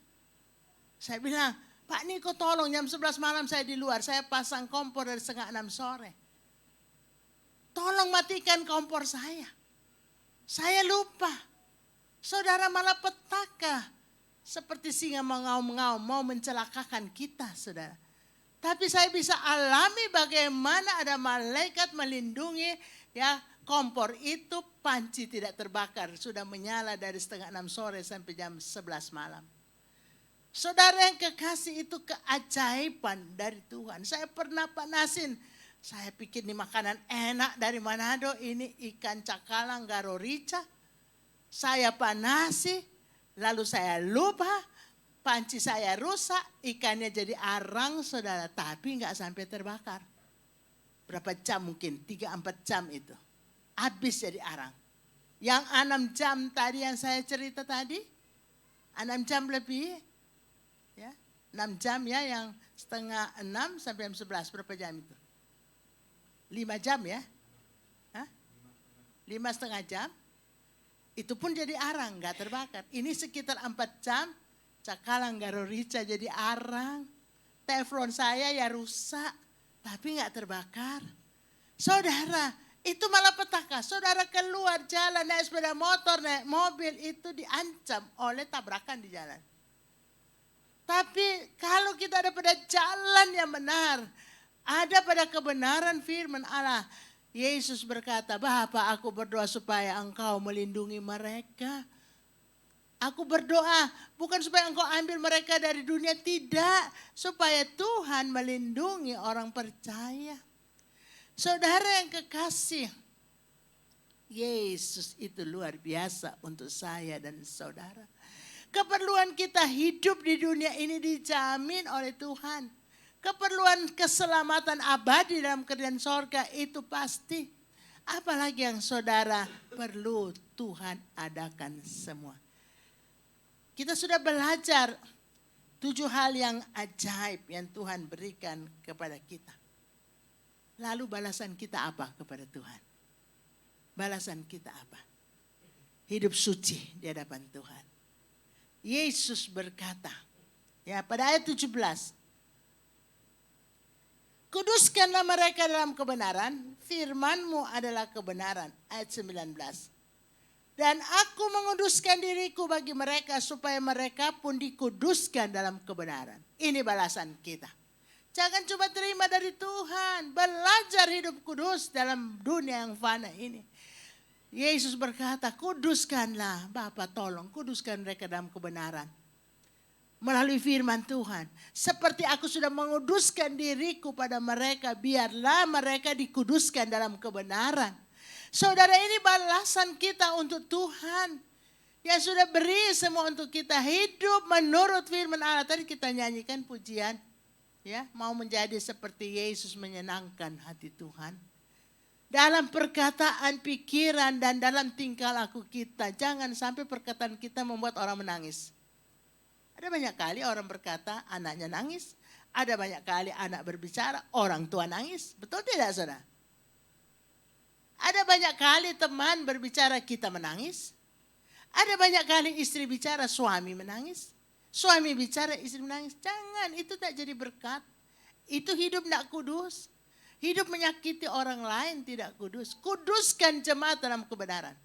Saya bilang, Pak Niko tolong, jam 11 malam saya di luar, saya pasang kompor dari setengah 6 sore. Tolong matikan kompor saya. Saya lupa. Saudara malah petaka. Seperti singa mengaum-ngaum mau mencelakakan kita, saudara. Tapi saya bisa alami bagaimana ada malaikat melindungi, ya, kompor itu panci tidak terbakar. Sudah menyala dari setengah 6 sore sampai jam 11 malam. Saudara yang kekasih, itu keajaiban dari Tuhan. Saya pernah panasin. Saya pikir ini makanan enak dari Manado. Ini ikan cakalang garo rica. Saya panasi. Lalu saya lupa. Panci saya rusak. Ikannya jadi arang, saudara. Tapi nggak sampai terbakar. Berapa jam mungkin? 3-4 jam itu. Habis jadi arang. Yang 6 jam tadi yang saya cerita tadi. 6 jam lebih. Ya, 6 jam ya, yang setengah 6 sampai jam 11. Berapa jam itu? 5 jam ya? Hah? 5,5 jam. Itu pun jadi arang, gak terbakar. Ini sekitar 4 jam, cakalang garo rica jadi arang. Teflon saya ya rusak, tapi gak terbakar. Saudara, itu malah petaka. Saudara keluar jalan, naik sepeda motor, naik mobil, itu diancam oleh tabrakan di jalan. Tapi kalau kita ada pada jalan yang benar, ada pada kebenaran firman Allah, Yesus berkata, Bapa, aku berdoa supaya engkau melindungi mereka. Aku berdoa bukan supaya engkau ambil mereka dari dunia, tidak. Supaya Tuhan melindungi orang percaya. Saudara yang kekasih, Yesus itu luar biasa untuk saya dan saudara. Keperluan kita hidup di dunia ini dijamin oleh Tuhan. Keperluan keselamatan abadi dalam kerajaan sorga itu pasti. Apalagi yang saudara perlu, Tuhan adakan semua. Kita sudah belajar 7 hal yang ajaib yang Tuhan berikan kepada kita. Lalu balasan kita apa kepada Tuhan? Balasan kita apa? Hidup suci di hadapan Tuhan. Yesus berkata, ya, pada ayat 17, kuduskanlah mereka dalam kebenaran, firman-Mu adalah kebenaran. Ayat 19, dan aku menguduskan diriku bagi mereka supaya mereka pun dikuduskan dalam kebenaran. Ini balasan kita. Jangan cuma terima dari Tuhan, belajar hidup kudus dalam dunia yang fana ini. Yesus berkata, kuduskanlah, Bapa tolong kuduskan mereka dalam kebenaran. Melalui firman Tuhan. Seperti aku sudah menguduskan diriku pada mereka, biarlah mereka dikuduskan dalam kebenaran. Saudara, ini balasan kita untuk Tuhan. Yang sudah beri semua untuk kita hidup menurut firman Allah. Tadi kita nyanyikan pujian. Ya, mau menjadi seperti Yesus menyenangkan hati Tuhan. Dalam perkataan, pikiran, dan dalam tingkah laku kita. Jangan sampai perkataan kita membuat orang menangis. Ada banyak kali orang berkata anaknya nangis. Ada banyak kali anak berbicara orang tua nangis. Betul tidak, saudara? Ada banyak kali teman berbicara kita menangis. Ada banyak kali istri bicara suami menangis. Suami bicara istri menangis. Jangan, itu tak jadi berkat. Itu hidup tidak kudus. Hidup menyakiti orang lain tidak kudus. Kuduskan jemaat dalam kebenaran.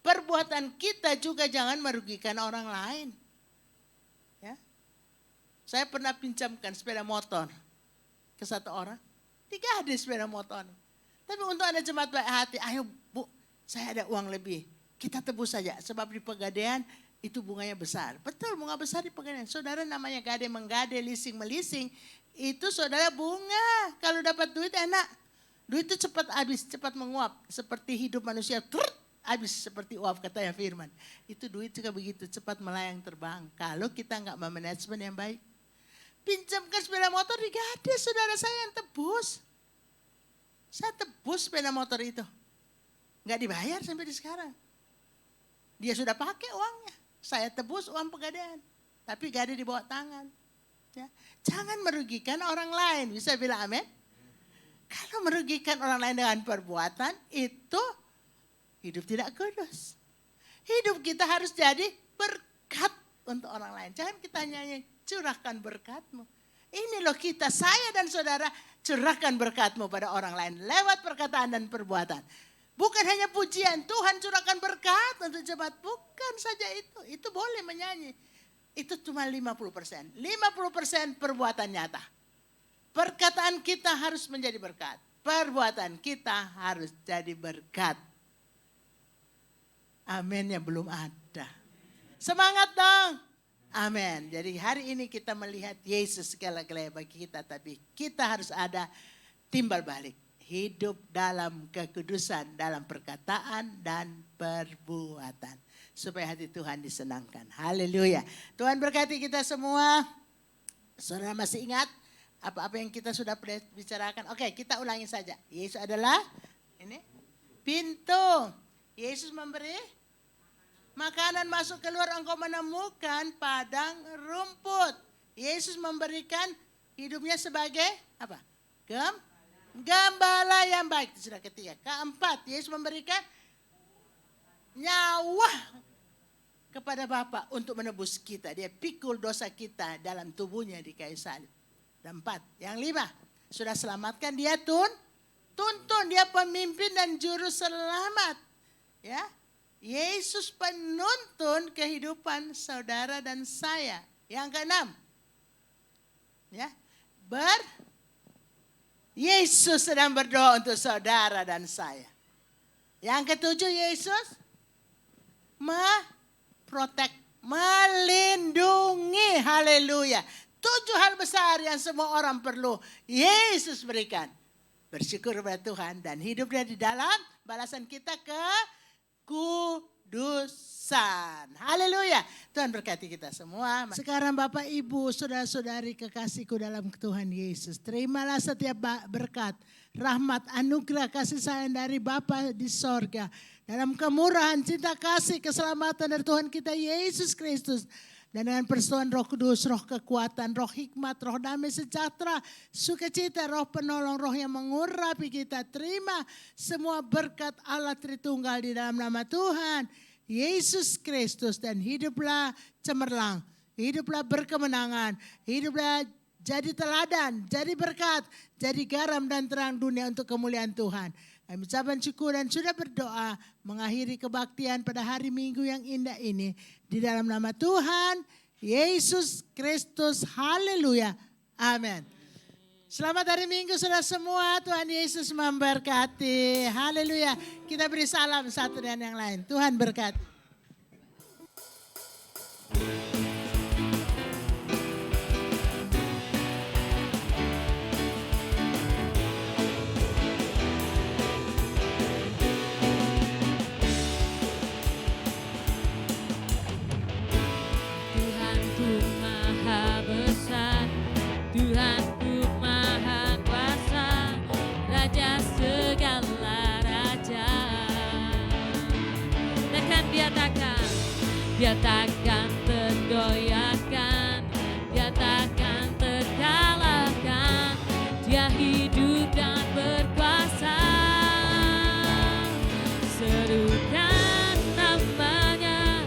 Perbuatan kita juga jangan merugikan orang lain. Ya. Saya pernah pinjamkan sepeda motor ke satu orang. 3 hari sepeda motor. Tapi untuk Anda jemaat baik hati, ayo Bu, saya ada uang lebih. Kita tebus saja, sebab di Pegadaian itu bunganya besar. Betul, bunga besar di Pegadaian. Saudara, namanya gade menggade, leasing melising. Itu saudara bunga. Kalau dapat duit enak. Duit itu cepat habis, cepat menguap. Seperti hidup manusia, habis seperti uap katanya firman. Itu duit juga begitu, cepat melayang terbang. Kalau kita nggak memanajemen yang baik. Pinjamkan sepeda motor di Gade, saudara saya yang tebus. Saya tebus sepeda motor itu. Nggak dibayar sampai di sekarang. Dia sudah pakai uangnya. Saya tebus uang Pegadaian. Tapi Gade di bawah tangan. Ya. Jangan merugikan orang lain. Bisa bilang amin? Kalau merugikan orang lain dengan perbuatan, itu hidup tidak kudus. Hidup kita harus jadi berkat untuk orang lain. Jangan kita hanya curahkan berkat-Mu. Ini loh kita, saya dan saudara, curahkan berkat-Mu pada orang lain lewat perkataan dan perbuatan. Bukan hanya pujian, Tuhan curahkan berkat untuk jemaat. Bukan saja itu boleh menyanyi. Itu cuma 50%. 50% perbuatan nyata. Perkataan kita harus menjadi berkat. Perbuatan kita harus jadi berkat. Aminnya belum ada. Semangat dong. Amin. Jadi hari ini kita melihat Yesus segala-galanya bagi kita. Tapi kita harus ada timbal balik. Hidup dalam kekudusan, dalam perkataan dan perbuatan. Supaya hati Tuhan disenangkan. Haleluya. Tuhan berkati kita semua. Saudara masih ingat apa-apa yang kita sudah bicarakan? Oke, kita ulangi saja. Yesus adalah ini pintu. Yesus memberi makanan, masuk keluar engkau menemukan padang rumput. Yesus memberikan hidupnya sebagai apa? Gembala yang baik. Itu sudah ketiga. Keempat, Yesus memberikan nyawa kepada Bapa untuk menebus kita. Dia pikul dosa kita dalam tubuhnya di kayu salib. Dan 4, yang 5, sudah selamatkan dia tuntun, dia pemimpin dan juru selamat. Ya, Yesus penuntun kehidupan saudara dan saya. Yang ke-6, ya, Yesus sedang berdoa untuk saudara dan saya. Yang ke-7, Yesus melindungi. Haleluya. 7 hal besar yang semua orang perlu Yesus berikan. Bersyukur kepada Tuhan dan hidupnya di dalam balasan kita kekudusan. Haleluya. Tuhan berkati kita semua. Sekarang Bapak Ibu, saudara-saudari kekasihku dalam Tuhan Yesus. Terimalah setiap berkat, rahmat, anugerah, kasih sayang dari Bapa di sorga. Dalam kemurahan, cinta kasih, keselamatan dari Tuhan kita Yesus Kristus. Dan dengan persetujuan Roh Kudus, roh kekuatan, roh hikmat, roh damai sejahtera, sukacita, roh penolong, roh yang mengurapi kita. Terima semua berkat Allah Tritunggal di dalam nama Tuhan Yesus Kristus. Dan hiduplah cemerlang, hiduplah berkemenangan, hiduplah jadi teladan, jadi berkat, jadi garam dan terang dunia untuk kemuliaan Tuhan. Kami ucapkan syukur dan sudah berdoa mengakhiri kebaktian pada hari Minggu yang indah ini. Di dalam nama Tuhan Yesus Kristus. Haleluya. Amin. Selamat hari Minggu saudara semua. Tuhan Yesus memberkati. Haleluya. Kita beri salam satu dan yang lain. Tuhan berkati. Dia takkan tergoyahkan, dia takkan terkalahkan. Dia hidup dan berkuasa. Serukan namanya,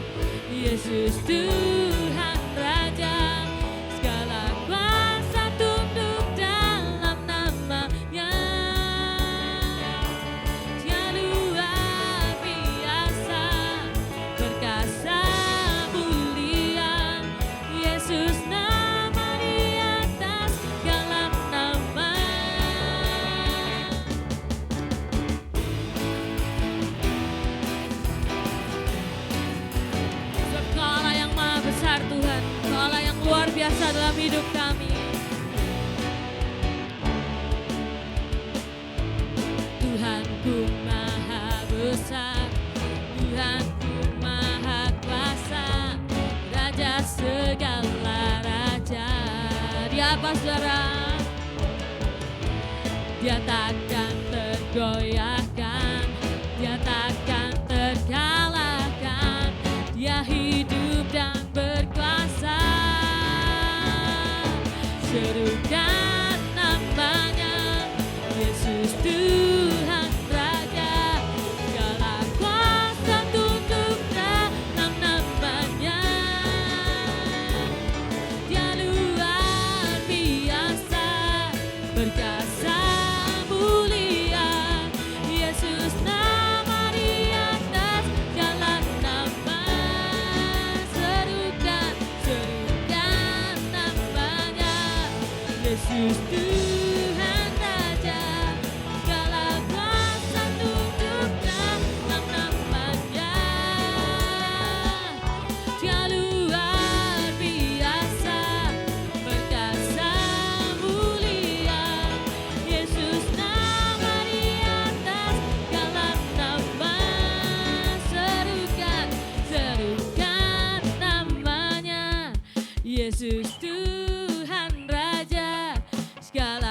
Yesus Tuhan Raja. Segala kuasa tunduk dalam namanya. Dia luar biasa, perkasa. Tuhan, Kaulah yang luar biasa dalam hidup kami. Tuhanku maha besar, Tuhanku maha kuasa, Raja segala raja. Dia apa saudara? Dia takkan tergoyahkan, dia takkan terkalahkan. Dia hidup dan berkuasa. serukan namanya, Yesus Tuhan Raja. Segala kuasa tunduk dalam namanya. Dia luar biasa, berkuasa mulia, Yesus nama di atas segala nama. Serukan, serukan namanya, Yesus Tuhan Raja. Segala kuasa tunduk dalam namanya. Dia luar biasa, berkuasa mulia, Yesus nama di atas segala nama. Serukan, serukan namanya, Yesus Tuhan Raja. Segala